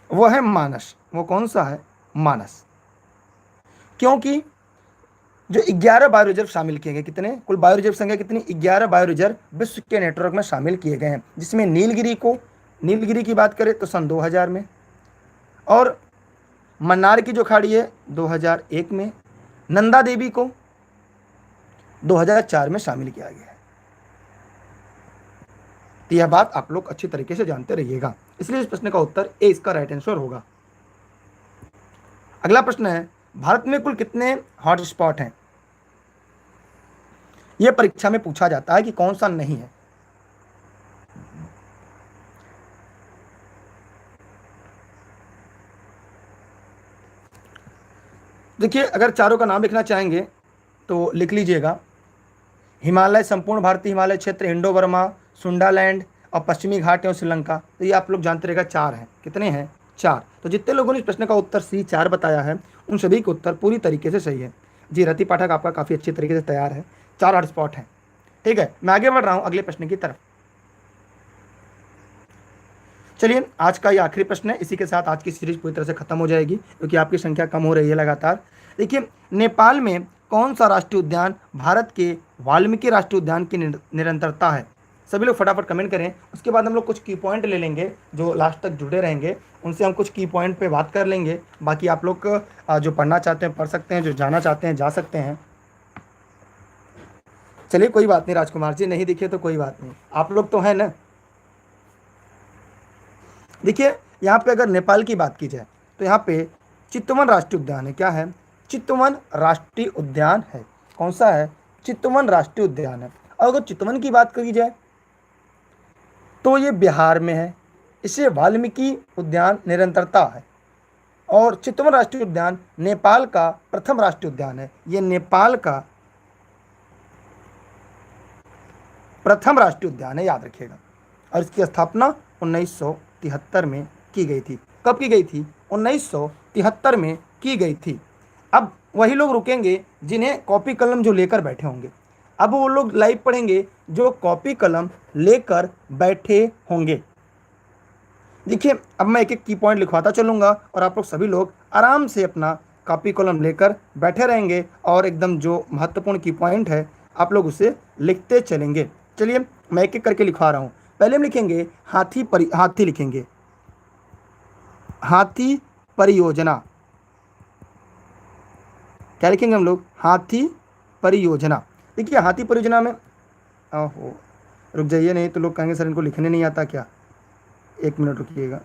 S1: वो है मानस। वो कौन सा है? मानस। क्योंकि जो 11 बायो रिजर्व शामिल किए गए, कितने कुल बायो रिजर्व संख्या कितनी? 11 बायो रिजर्व विश्व के नेटवर्क में शामिल किए गए हैं, जिसमें नीलगिरी की बात करें तो सन 2000 में, और मन्नार की जो खाड़ी है 2001 में, नंदा देवी को 2004 में शामिल किया गया है। तो यह बात आप लोग अच्छी तरीके से जानते रहिएगा, इसलिए इस प्रश्न का उत्तर ए इसका राइट आंसर होगा। अगला प्रश्न है, भारत में कुल कितने हॉटस्पॉट हैं? यह परीक्षा में पूछा जाता है कि कौन सा नहीं है। देखिए, अगर चारों का नाम लिखना चाहेंगे तो लिख लीजिएगा। हिमालय, संपूर्ण भारतीय हिमालय क्षेत्र, इंडो बर्मा, सुंडालैंड और पश्चिमी घाट एवं श्रीलंका। तो ये आप लोग जानते रहेगा 4 हैं। कितने हैं? 4। तो जितने लोगों ने इस प्रश्न का उत्तर सी 4 बताया है, उन सभी के उत्तर पूरी तरीके से सही है। जी, रति पाठक आपका काफ़ी अच्छी तरीके से तैयार है। 4 हॉटस्पॉट हैं। ठीक है, मैं आगे बढ़ रहा हूँ अगले प्रश्न की तरफ। चलिए, आज का ये आखिरी प्रश्न है, इसी के साथ आज की सीरीज पूरी तरह से खत्म हो जाएगी, क्योंकि आपकी संख्या कम हो रही है लगातार। देखिए, नेपाल में कौन सा राष्ट्रीय उद्यान भारत के वाल्मीकि राष्ट्रीय उद्यान की निरंतरता है? सभी लोग फटाफट कमेंट करें। उसके बाद हम लोग कुछ की पॉइंट ले लेंगे, जो लास्ट तक जुड़े रहेंगे उनसे हम कुछ की पॉइंट पे बात कर लेंगे। बाकी आप लोग जो पढ़ना चाहते हैं पढ़ सकते हैं, जो जाना चाहते हैं जा सकते हैं। चलिए, कोई बात नहीं राजकुमार जी, नहीं दिखे तो कोई बात नहीं, आप लोग तो हैं ना। देखिए, यहाँ पे अगर नेपाल की बात की जाए तो यहाँ पे चितवन राष्ट्रीय उद्यान है। क्या है? चितवन राष्ट्रीय उद्यान है। कौन सा है? चितवन राष्ट्रीय उद्यान है। और अगर चितवन की बात की जाए तो ये बिहार में है, इसे वाल्मीकि उद्यान निरंतरता है। और चितवन राष्ट्रीय उद्यान नेपाल का प्रथम राष्ट्रीय उद्यान है। ये नेपाल का प्रथम राष्ट्रीय उद्यान है, याद रखिएगा। और इसकी स्थापना 1973 में की गई थी। कब की गई थी? 1973 में की गई थी। अब वही लोग रुकेंगे जिन्हें कॉपी कलम जो लेकर बैठे होंगे। अब वो लोग लाइव पढ़ेंगे जो कॉपी कलम लेकर बैठे होंगे। देखिए, अब मैं एक एक की पॉइंट लिखवाता चलूँगा और आप लोग सभी लोग आराम से अपना कॉपी कलम लेकर बैठे रहेंगे और एकदम जो महत्वपूर्ण की पॉइंट है आप लोग उसे लिखते चलेंगे। चलिए, मैं एक एक करके लिखवा रहा हूँ। पहले हम लिखेंगे हाथी लिखेंगे, हाथी परियोजना, क्या लिखेंगे हम लोग, हाथी परियोजना। देखिए हाथी परियोजना में, ओहो रुक जाइए, नहीं तो लोग कहेंगे सर इनको लिखने नहीं आता क्या, एक मिनट रुकिएगा।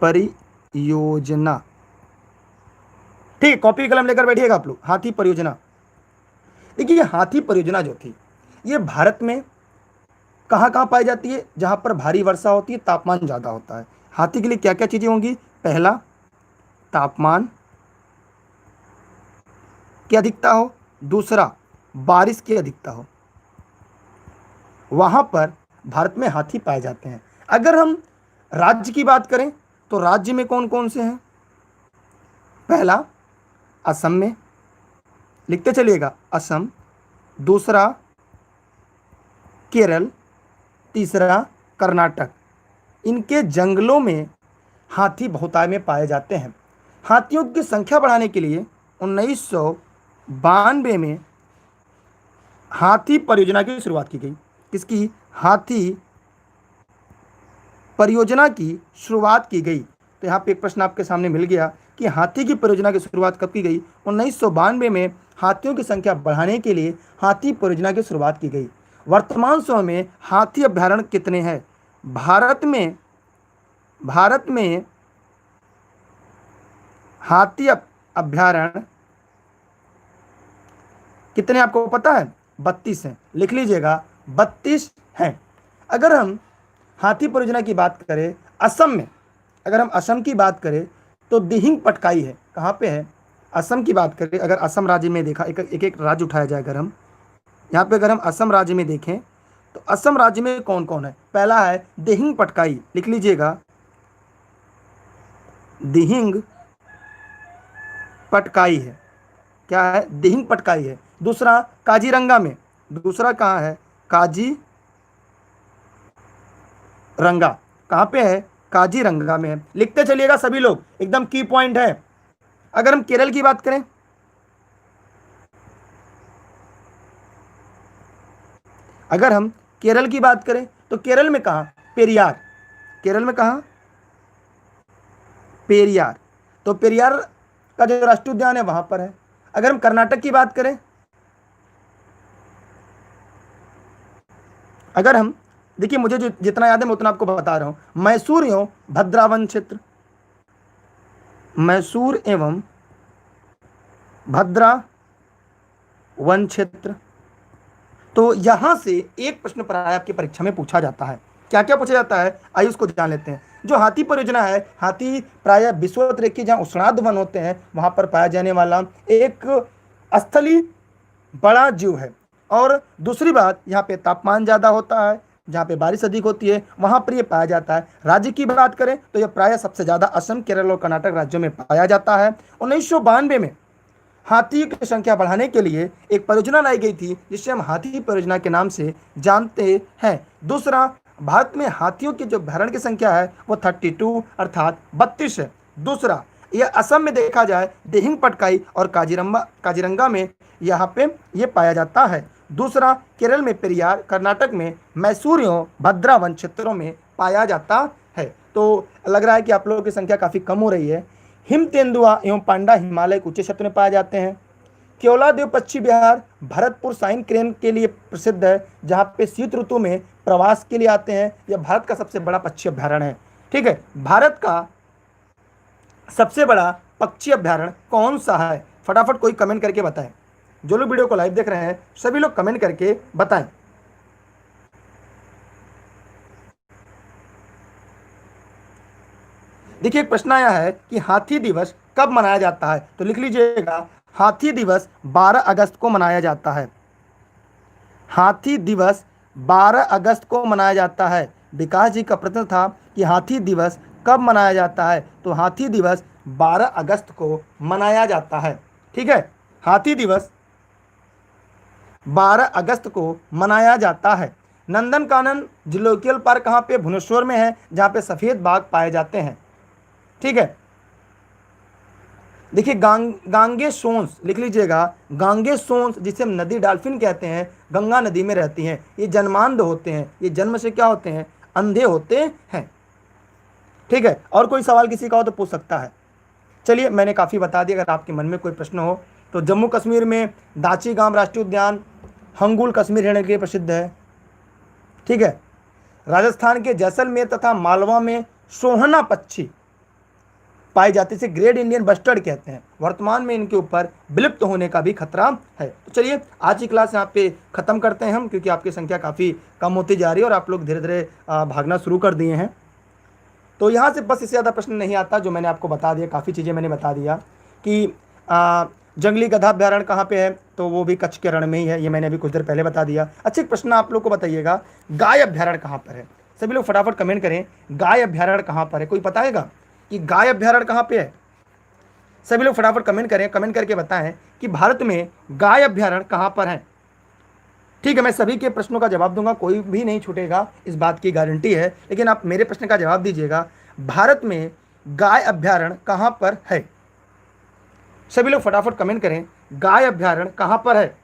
S1: परियोजना, ठीक है, कॉपी कलम लेकर बैठिएगा आप लोग। हाथी परियोजना, देखिए ये हाथी परियोजना जो थी, ये भारत में कहाँ कहाँ पाई जाती है, जहाँ पर भारी वर्षा होती है, तापमान ज़्यादा होता है। हाथी के लिए क्या क्या चीज़ें होंगी, पहला तापमान की अधिकता हो, दूसरा बारिश की अधिकता हो, वहाँ पर भारत में हाथी पाए जाते हैं। अगर हम राज्य की बात करें तो राज्य में कौन कौन से हैं, पहला असम में, लिखते चलिएगा असम, दूसरा केरल, तीसरा कर्नाटक। इनके जंगलों में हाथी बहुतायत में पाए जाते हैं। हाथियों की संख्या बढ़ाने के लिए 1992 में हाथी परियोजना की शुरुआत की गई। किसकी, हाथी परियोजना की शुरुआत की गई। तो यहाँ पे एक प्रश्न आपके सामने मिल गया कि हाथी की परियोजना की शुरुआत कब की गई, 1992 में हाथियों की संख्या बढ़ाने के लिए हाथी परियोजना की शुरुआत की गई। वर्तमान समय में हाथी अभ्यारण्य कितने हैं भारत में हाथी अभ्यारण्य कितने आपको पता है, 32 हैं, लिख लीजिएगा 32 हैं। अगर हम हाथी परियोजना की बात करें असम में, अगर हम असम की बात करें तो दिहिंग पटकाई है, कहाँ पे है, असम की बात करें, अगर असम राज्य में देखा, एक राज्य उठाया जाए, अगर हम यहाँ पे अगर हम असम राज्य में देखें तो असम राज्य में कौन कौन है, पहला है दिहिंग पटकाई, लिख लीजिएगा दिहिंग पटकाई है, क्या है, दिहिंग पटकाई है। दूसरा काजीरंगा में, दूसरा कहाँ है, काजीरंगा, कहाँ पे है, काजीरंगा में है। लिखते चलिएगा सभी लोग, एकदम की पॉइंट है। अगर हम केरल की बात करें, अगर हम केरल की बात करें तो केरल में कहाँ, पेरियार, केरल में कहाँ, पेरियार, तो पेरियार का जो राष्ट्रीय उद्यान है वहां पर है। अगर हम कर्नाटक की बात करें, अगर हम देखिए, मुझे जो जितना याद है मैं उतना आपको बता रहा हूं, मैसूर एवं भद्रा वन क्षेत्र, मैसूर एवं भद्रा वन क्षेत्र। तो यहां से एक प्रश्न प्राय आपकी परीक्षा में पूछा जाता है, क्या क्या पूछा जाता है, आइए उसको जान लेते हैं। जो हाथी परियोजना है, हाथी प्राय विश्ववत रेखी जहाँ उष्णार्ध वन होते हैं वहां पर पाया जाने वाला एक स्थलीय बड़ा जीव है। और दूसरी बात, यहाँ पे तापमान ज़्यादा होता है, जहाँ पे बारिश अधिक होती है वहाँ पर ये पाया जाता है। राज्य की बात करें तो यह प्रायः सबसे ज़्यादा असम, केरल और कर्नाटक राज्यों में पाया जाता है। 1992 में हाथी की संख्या बढ़ाने के लिए एक परियोजना लाई गई थी जिसे हम हाथी परियोजना के नाम से जानते हैं। दूसरा, भारत में हाथियों की जो अभ्यारण्य की संख्या है वो 32 अर्थात 32 है। दूसरा, यह असम में देखा जाए दिहिंग पटकाई और काजीरंगा में यहाँ पे ये पाया जाता है। दूसरा, केरल में पेरियार, कर्नाटक में मैसूर एवं भद्रा वन क्षेत्रों में पाया जाता है। तो लग रहा है कि आप लोगों की संख्या काफ़ी कम हो रही है। हिम तेंदुआ एवं पांडा हिमालय के ऊंचे क्षेत्र में पाए जाते हैं। केवलादेव पक्षी विहार भरतपुर साइन क्रेन के लिए प्रसिद्ध है, जहाँ पे शीत ऋतु में प्रवास के लिए आते हैं। यह भारत का सबसे बड़ा पक्षी अभ्यारण्य है। ठीक है, भारत का सबसे बड़ा पक्षी अभ्यारण्य कौन सा है, फटाफट कोई कमेंट करके बताएं। जो लोग वीडियो को लाइव देख रहे हैं सभी लोग कमेंट करके बताएं। देखिए एक प्रश्न आया है कि हाथी दिवस कब मनाया जाता है, तो लिख लीजिएगा हाथी दिवस 12 अगस्त को मनाया जाता है। हाथी दिवस 12 अगस्त को मनाया जाता है। विकास जी का प्रश्न था कि हाथी दिवस कब मनाया जाता है, तो हाथी दिवस 12 अगस्त को मनाया जाता है। ठीक है, हाथी दिवस 12 अगस्त को मनाया जाता है। नंदनकानन जूलॉजिकल पार्क कहाँ पे, भुवनेश्वर में है, जहाँ पे सफ़ेद बाघ पाए जाते हैं। ठीक है, देखिए गांगे सोंस, लिख लीजिएगा गांगे सोंस, जिसे हम नदी डॉल्फिन कहते हैं, गंगा नदी में रहती हैं। ये जन्मांध होते हैं, ये जन्म से क्या होते हैं, अंधे होते हैं। ठीक है, और कोई सवाल किसी का हो तो पूछ सकता है। चलिए, मैंने काफ़ी बता दिया। अगर आपके मन में कोई प्रश्न हो तो जम्मू कश्मीर में दाची गांव राष्ट्रीय उद्यान हंगुल कश्मीर हिरण के लिए प्रसिद्ध है। ठीक है, राजस्थान के जैसलमेर तथा मालवा में सोहना पक्षी पाई जाती है, ग्रेट इंडियन बस्टर्ड कहते हैं। वर्तमान में इनके ऊपर विलुप्त होने का भी खतरा है। तो चलिए, आज की क्लास यहाँ पे खत्म करते हैं हम, क्योंकि आपकी संख्या काफ़ी कम होती जा रही है और आप लोग धीरे धीरे भागना शुरू कर दिए हैं। तो यहाँ से बस इससे ज़्यादा प्रश्न नहीं आता। जो मैंने आपको बता दिया, काफ़ी चीज़ें मैंने बता दिया कि जंगली गधा अभ्यारण्य कहाँ पे है, तो वो भी कच्छ के रण में ही है, ये मैंने अभी कुछ देर पहले बता दिया। अच्छा, एक प्रश्न आप लोग को बताइएगा, गाय अभ्यारण्य कहाँ पर है? सभी लोग फटाफट कमेंट करें, गाय अभ्यारण्य कहाँ पर है? कोई बताएगा कि गाय अभ्यारण्य कहाँ पे है? सभी लोग फटाफट कमेंट करें, कमेंट करके बताएं कि भारत में गाय अभ्यारण्य कहाँ पर है। ठीक है, मैं सभी के प्रश्नों का जवाब दूंगा, कोई भी नहीं छूटेगा, इस बात की गारंटी है। लेकिन आप मेरे प्रश्न का जवाब दीजिएगा, भारत में गाय अभ्यारण्य कहाँ पर है? सभी लोग फटाफट कमेंट करें, गाय अभ्यारण्य कहाँ पर है?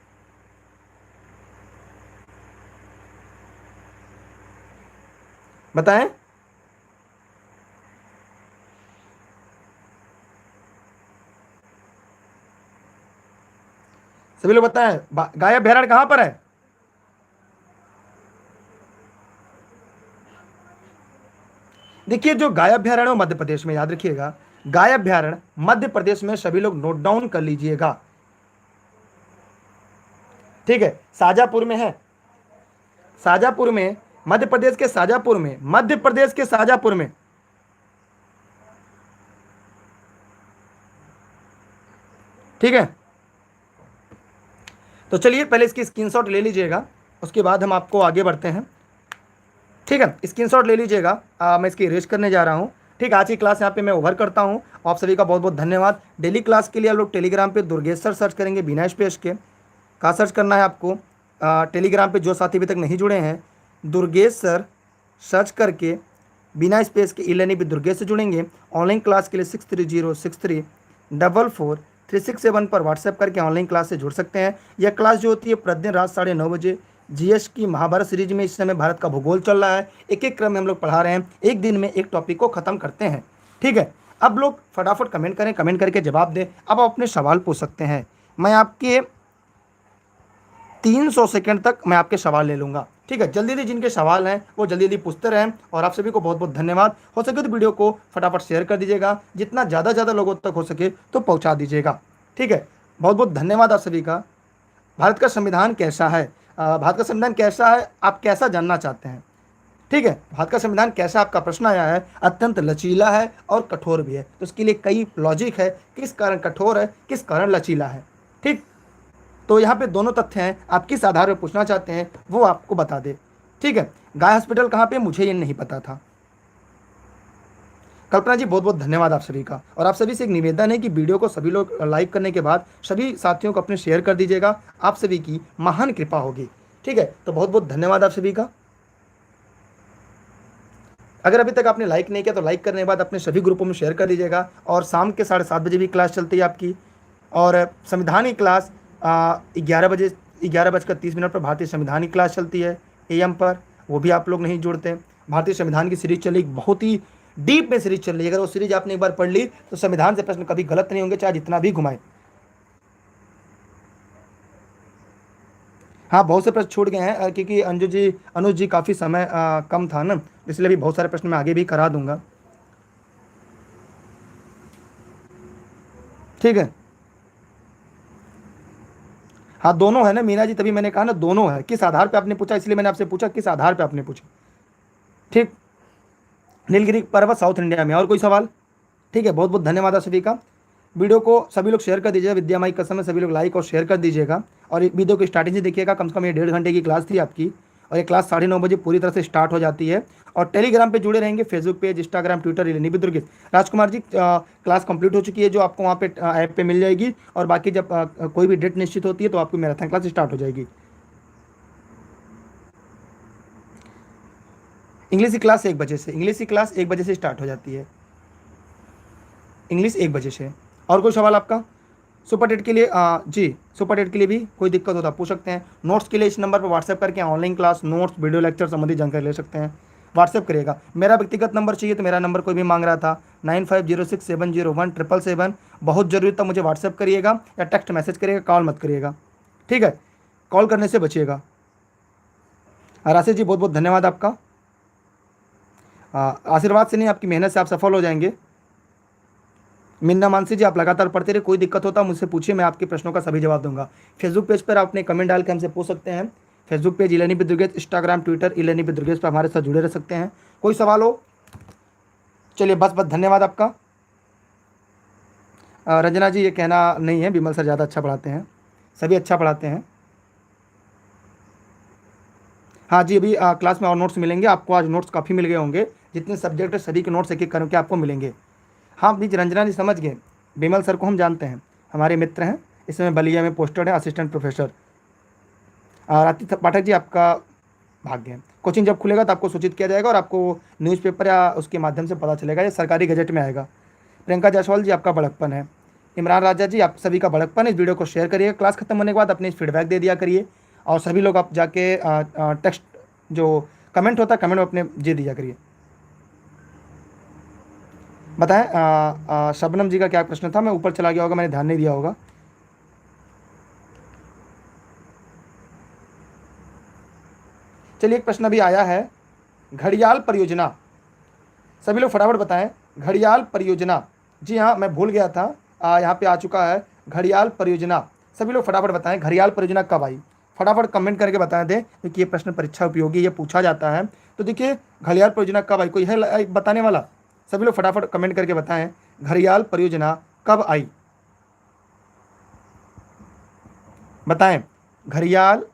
S1: बताएं। सभी लोग बताएं, गाय अभ्यारण्य कहाँ पर है? देखिए, जो गाय अभ्यारण्य है मध्य प्रदेश में, याद रखिएगा, गाय अभ्यारण्य मध्य प्रदेश में, सभी लोग नोट डाउन कर लीजिएगा। ठीक है, शाजापुर में है, शाजापुर में, मध्य प्रदेश के शाजापुर में, मध्य प्रदेश के शाजापुर में। ठीक है, तो चलिए पहले इसकी स्क्रीनशॉट ले लीजिएगा, उसके बाद हम आपको आगे बढ़ते हैं। ठीक है, स्क्रीनशॉट ले लीजिएगा, मैं इसकी इरेज करने जा रहा हूँ। ठीक, आज की क्लास यहाँ पे मैं ओवर करता हूँ। आप सभी का बहुत बहुत धन्यवाद। डेली क्लास के लिए आप लोग टेलीग्राम पे दुर्गेश सर सर्च करेंगे, बिना स्पेस के। कहाँ सर्च करना है आपको? टेलीग्राम पे जो साथी अभी तक नहीं जुड़े हैं, दुर्गेश सर सर्च करके बिना स्पेस के ई-लर्निंग भी दुर्गेश से जुड़ेंगे। ऑनलाइन क्लास के लिए 6306344367 पर व्हाट्सएप करके ऑनलाइन क्लास से जुड़ सकते हैं। यह क्लास जो होती है प्रतिदिन रात 9:30 बजे। जीएस की महाभारत सीरीज में इस समय भारत का भूगोल चल रहा है, एक एक क्रम में हम लोग पढ़ा रहे हैं, एक दिन में एक टॉपिक को ख़त्म करते हैं। ठीक है, अब लोग फटाफट कमेंट करें, कमेंट करके जवाब दें। अब आप अपने सवाल पूछ सकते हैं, मैं आपके 300 सेकंड तक मैं आपके सवाल ले लूँगा। ठीक है, जल्दी जल्दी जिनके सवाल हैं वो जल्दी जल्दी पूछते रहें। और आप सभी को बहुत बहुत धन्यवाद। हो सके तो वीडियो को फटाफट शेयर कर दीजिएगा, जितना ज़्यादा लोगों तक हो सके तो पहुँचा दीजिएगा। ठीक है, बहुत बहुत धन्यवाद आप सभी का। भारत का संविधान कैसा है? भारत का संविधान कैसा है, आप कैसा जानना चाहते हैं? ठीक है, भारत का संविधान कैसा, आपका प्रश्न आया है। अत्यंत लचीला है और कठोर भी है, तो उसके लिए कई लॉजिक है, किस कारण कठोर है, किस कारण लचीला है। ठीक, तो यहाँ पे दोनों तथ्य हैं, आप किस आधार पर पूछना चाहते हैं वो आपको बता दे। ठीक है, गाय हॉस्पिटल कहाँ पे, मुझे ये नहीं पता था। कल्पना जी, बहुत बहुत धन्यवाद आप सभी का। और आप सभी से एक निवेदन है कि वीडियो को सभी लोग लाइक करने के बाद सभी साथियों को अपने शेयर कर दीजिएगा, आप सभी की महान कृपा होगी। ठीक है, तो बहुत बहुत धन्यवाद आप सभी का। अगर अभी तक आपने लाइक नहीं किया तो लाइक करने के बाद अपने सभी ग्रुपों में शेयर कर दीजिएगा। और शाम के 7:30 बजे भी क्लास चलती है आपकी, और संविधान की क्लास 11:30 पर भारतीय संविधान की क्लास चलती है AM पर, वो भी आप लोग नहीं जुड़ते। भारतीय संविधान की सीरीज चली, बहुत ही डीप में सीरीज चल रही है। अगर वो सीरीज आपने एक बार पढ़ ली तो संविधान से प्रश्न कभी गलत नहीं होंगे, चाहे जितना भी घुमाए। हाँ, बहुत से प्रश्न छूट गए हैं, क्योंकि अनुज जी काफ़ी समय कम था ना, इसलिए भी बहुत सारे प्रश्न मैं आगे भी करा दूंगा। ठीक है, हाँ दोनों है ना मीना जी, तभी मैंने कहा ना दोनों है। किस आधार पे आपने पूछा, इसलिए मैंने आपसे पूछा किस आधार पे आपने पूछा। ठीक, नीलगिरी पर्वत साउथ इंडिया में। और कोई सवाल? ठीक है, बहुत बहुत धन्यवाद आप सभी का। वीडियो को सभी लोग शेयर कर दीजिएगा, विद्या माई कसम है, सभी लोग लाइक और शेयर कर दीजिएगा। और वीडियो की स्टार्टिंग से देखिएगा, कम से कम ये 1.5 घंटे की क्लास थी आपकी, और ये क्लास 9:30 बजे पूरी तरह से स्टार्ट हो जाती है। और टेलीग्राम पे जुड़े रहेंगे, Facebook page, Instagram, Twitter, e learning with Durgesh. Rajkumar ji, class complete हो चुकी है, जो आपको वहाँ पे ऐप पे मिल जाएगी। और बाकी जब कोई भी डेट निश्चित होती है तो आपकी मैराथन क्लास स्टार्ट हो जाएगी। इंग्लिश की क्लास 1 बजे से, इंग्लिश की क्लास 1 बजे से स्टार्ट हो जाती है, इंग्लिश 1 बजे से। और कोई सवाल आपका? सुपर टेट के लिए जी, सुपर टेट के लिए भी कोई दिक्कत होता है पूछ सकते हैं। नोट्स के लिए इस नंबर पर व्हाट्सएप करके online class, notes, video lecture संबंधी जानकारी ले सकते हैं। व्हाट्सएप करिएगा। मेरा व्यक्तिगत नंबर चाहिए तो मेरा नंबर कोई भी मांग रहा था 9506701777, बहुत ज़रूरी तब मुझे व्हाट्सएप करिएगा या टेक्स्ट मैसेज करिएगा, कॉल मत करिएगा, ठीक है, कॉल करने से बचिएगा। राशि जी बहुत बहुत धन्यवाद आपका। आशीर्वाद से नहीं, आपकी मेहनत से आप सफल हो जाएंगे। मिन्ना मानसी जी आप लगातार पढ़ते रहे, कोई दिक्कत होता मुझसे पूछिए, मैं आपके प्रश्नों का सभी जवाब दूंगा। फेसबुक पेज पर आप अपने कमेंट डाल के हमसे पूछ सकते हैं। Facebook page elearning with Durgesh, Instagram Twitter elearning with Durgesh पर हमारे साथ जुड़े रह सकते हैं। कोई सवाल हो? चलिए बस बस धन्यवाद आपका। रंजना जी ये कहना नहीं है, विमल सर ज़्यादा अच्छा पढ़ाते हैं, सभी अच्छा पढ़ाते हैं। हाँ जी, अभी क्लास में और नोट्स मिलेंगे आपको, आज नोट्स काफ़ी मिल गए होंगे, जितने सब्जेक्ट है सभी के नोट्स एक एक करके आपको मिलेंगे। हाँ बीज रंजना जी समझ गए, विमल सर को हम जानते हैं, हमारे मित्र हैं, इस समय बलिया में पोस्टेड है असिस्टेंट प्रोफेसर। राती पाठक जी आपका भाग्य है, कोचिंग जब खुलेगा तो आपको सूचित किया जाएगा और आपको न्यूज़पेपर या उसके माध्यम से पता चलेगा, या सरकारी गजट में आएगा। प्रियंका जायसवाल जी आपका बड़कपन है। इमरान राजा जी आप सभी का बड़कपन है। इस वीडियो को शेयर करिए, क्लास खत्म होने के बाद अपनी फीडबैक दे दिया करिए, और सभी लोग आप जाके टेक्स्ट जो कमेंट होता है कमेंट में अपने दे दिया करिए। बताएं शबनम जी का क्या प्रश्न था, मैं ऊपर चला गया होगा, मैंने ध्यान नहीं दिया होगा। चलिए एक प्रश्न अभी आया है, घड़ियाल परियोजना, सभी लोग फटाफट बताएं घड़ियाल परियोजना। जी हाँ मैं भूल गया था, यहाँ पे आ चुका है घड़ियाल परियोजना। सभी लोग फटाफट बताएं घड़ियाल परियोजना कब आई, फटाफट कमेंट करके बता दें, क्योंकि ये प्रश्न परीक्षा उपयोगी, ये पूछा जाता है। तो देखिए घड़ियाल परियोजना कब आई, कोई है बताने वाला? सभी लोग फटाफट कमेंट करके बताएं घड़ियाल परियोजना कब आई, बताएं घड़ियाल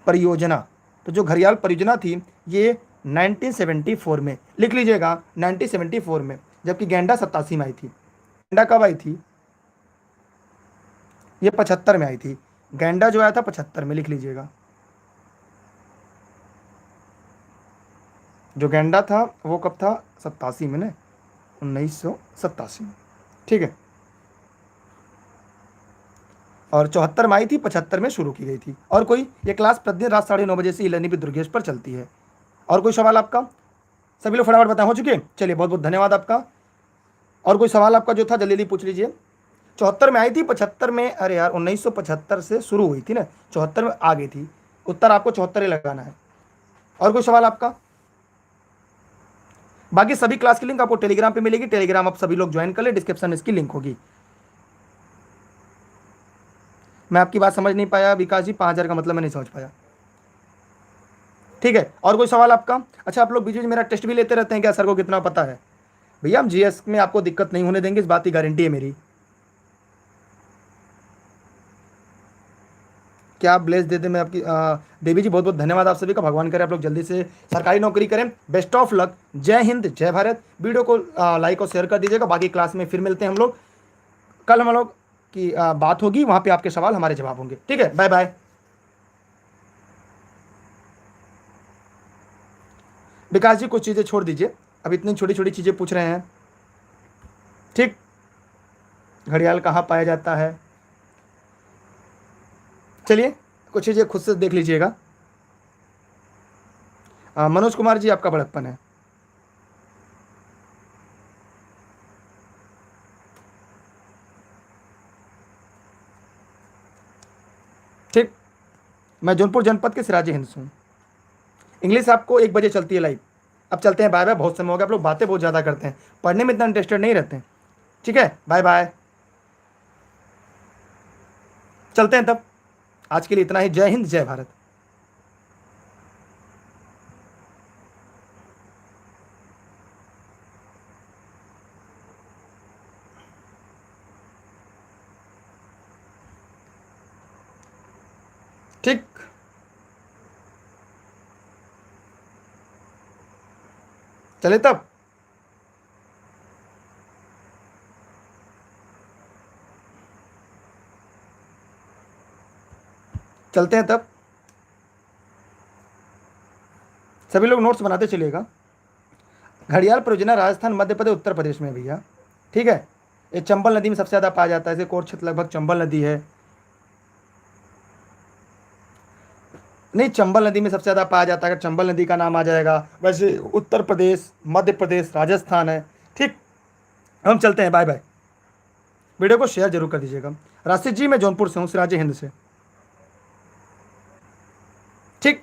S1: परियोजना। तो जो घड़ियाल परियोजना थी ये 1974 में, लिख लीजिएगा 1974 में, जबकि गैंडा 87 में आई थी। गैंडा कब आई थी? ये 75 में आई थी। गैंडा जो आया था 75 में, लिख लीजिएगा। जो गैंडा था वो कब था? 87 में ना, 1987 में, ठीक है। और 74 में आई थी, 75 में शुरू की गई थी। और कोई? ये क्लास प्रतिदिन रात 9:30 बजे से इलर्निंग विद दुर्गेश पर चलती है। और कोई सवाल आपका? सभी लोग फटाफट बताएं, हो चुके? चलिए बहुत बहुत धन्यवाद आपका। और कोई सवाल आपका जो था जल्दी जल्दी पूछ लीजिए। 74 में आई थी, 75 में, अरे यार 1975 से शुरू हुई थी ना, 74 में आ गई थी। उत्तर आपको 74 ही लगाना है। और कोई सवाल आपका? बाकी सभी क्लास की लिंक आपको टेलीग्राम पे मिलेगी, टेलीग्राम आप सभी लोग ज्वाइन कर ले, डिस्क्रिप्शन में इसकी लिंक होगी। मैं आपकी बात समझ नहीं पाया विकास जी, 5,000 का मतलब मैं नहीं समझ पाया, ठीक है। और कोई सवाल आपका? अच्छा आप लोग बीच बीच मेरा टेस्ट भी लेते रहते हैं क्या, सर को कितना पता है? भैया हम जीएस में आपको दिक्कत नहीं होने देंगे, इस बात की गारंटी है मेरी। क्या आप ब्लेस दे दें मैं आपकी? देवी जी बहुत बहुत धन्यवाद आप सभी का, भगवान करे आप लोग जल्दी से सरकारी नौकरी करें। बेस्ट ऑफ लक, जय हिंद जय भारत। वीडियो को लाइक और शेयर कर दीजिएगा। बाकी क्लास में फिर मिलते हैं हम लोग, कल हम लोग की बात होगी, वहाँ पे आपके सवाल हमारे जवाब होंगे, ठीक है। Bye bye. विकास जी कुछ चीज़ें छोड़ दीजिए, अब इतनी छोटी छोटी चीज़ें पूछ रहे हैं, ठीक। घड़ियाल कहाँ पाया जाता है, चलिए कुछ चीज़ें खुद से देख लीजिएगा। मनोज कुमार जी आपका बड़प्पन है, ठीक। मैं जौनपुर जनपद के सिराजी हिंद हूँ। इंग्लिश आपको 1 बजे चलती है लाइव। अब चलते हैं, बाय बाय, बहुत समय हो गया, आप लोग बातें बहुत ज़्यादा करते हैं, पढ़ने में इतना इंटरेस्टेड नहीं रहते हैं, ठीक है। बाय बाय, चलते हैं तब। आज के लिए इतना ही, जय हिंद जय भारत। ठीक, चले तब। चलते हैं तब, सभी लोग नोट्स बनाते चलिएगा। घड़ियाल परियोजना राजस्थान, मध्य प्रदेश, उत्तर प्रदेश में है भैया, ठीक है। ये चंबल नदी में सबसे ज़्यादा पाया जाता है, जैसे कोर क्षेत्र लगभग चंबल नदी है। नहीं, चंबल नदी में सबसे ज़्यादा पाया जाता है, अगर चंबल नदी का नाम आ जाएगा। वैसे उत्तर प्रदेश, मध्य प्रदेश, राजस्थान है। ठीक, हम चलते हैं, बाय बाय। वीडियो को शेयर जरूर कर दीजिएगा। राशिद जी, मैं जौनपुर से हूँ, सिराज हिंद से। ठीक,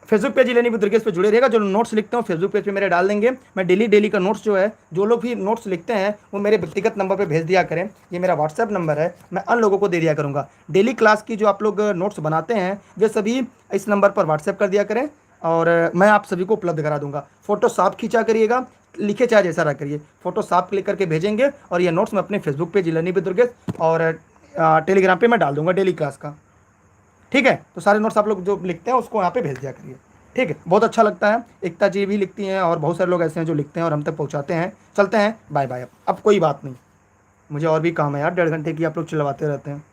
S1: फेसबुक पेज लेनी भी दुर्गेश पे जुड़े रहेगा। जो नोट्स लिखते हो फेसबुक पेज पे मेरे डाल देंगे। मैं डेली डेली का नोट्स जो है, जो लोग भी नोट्स लिखते हैं वो मेरे व्यक्तिगत नंबर पे भेज दिया करें। ये मेरा व्हाट्सएप नंबर है, मैं अन्य लोगों को दे दिया करूँगा। डेली क्लास की जो आप लोग नोट्स बनाते हैं वे सभी इस नंबर पर व्हाट्सएप कर दिया करें, और मैं आप सभी को उपलब्ध करा दूंगा। फोटो साफ खींचा करिएगा, लिखे चाहे जैसा रहा करिए, फोटो साफ क्लिक करके भेजेंगे, और ये नोट्स मैं अपने Facebook page learning with Durgesh और टेलीग्राम पे मैं डाल दूंगा डेली क्लास का। ठीक है, तो सारे नोट्स आप लोग जो लिखते हैं उसको यहाँ पे भेज दिया करिए। ठीक है, बहुत अच्छा लगता है। एकता जी भी लिखती हैं और बहुत सारे लोग ऐसे हैं जो लिखते हैं और हम तक पहुँचाते हैं। चलते हैं, बाय बाय। अब कोई बात नहीं, मुझे और भी काम है यार, 1.5 घंटे की आप लोग चिल्लाते रहते हैं।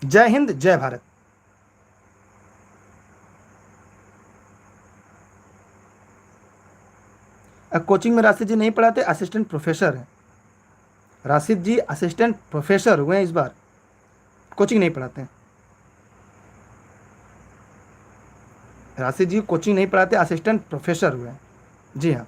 S1: जय हिंद, जय भारत। कोचिंग में राशिद जी नहीं पढ़ाते, असिस्टेंट प्रोफेसर हैं। राशिद जी असिस्टेंट प्रोफेसर हुए हैं इस बार, कोचिंग नहीं पढ़ाते हैं। राशिद जी कोचिंग नहीं पढ़ाते, असिस्टेंट प्रोफेसर हुए हैं। जी हाँ।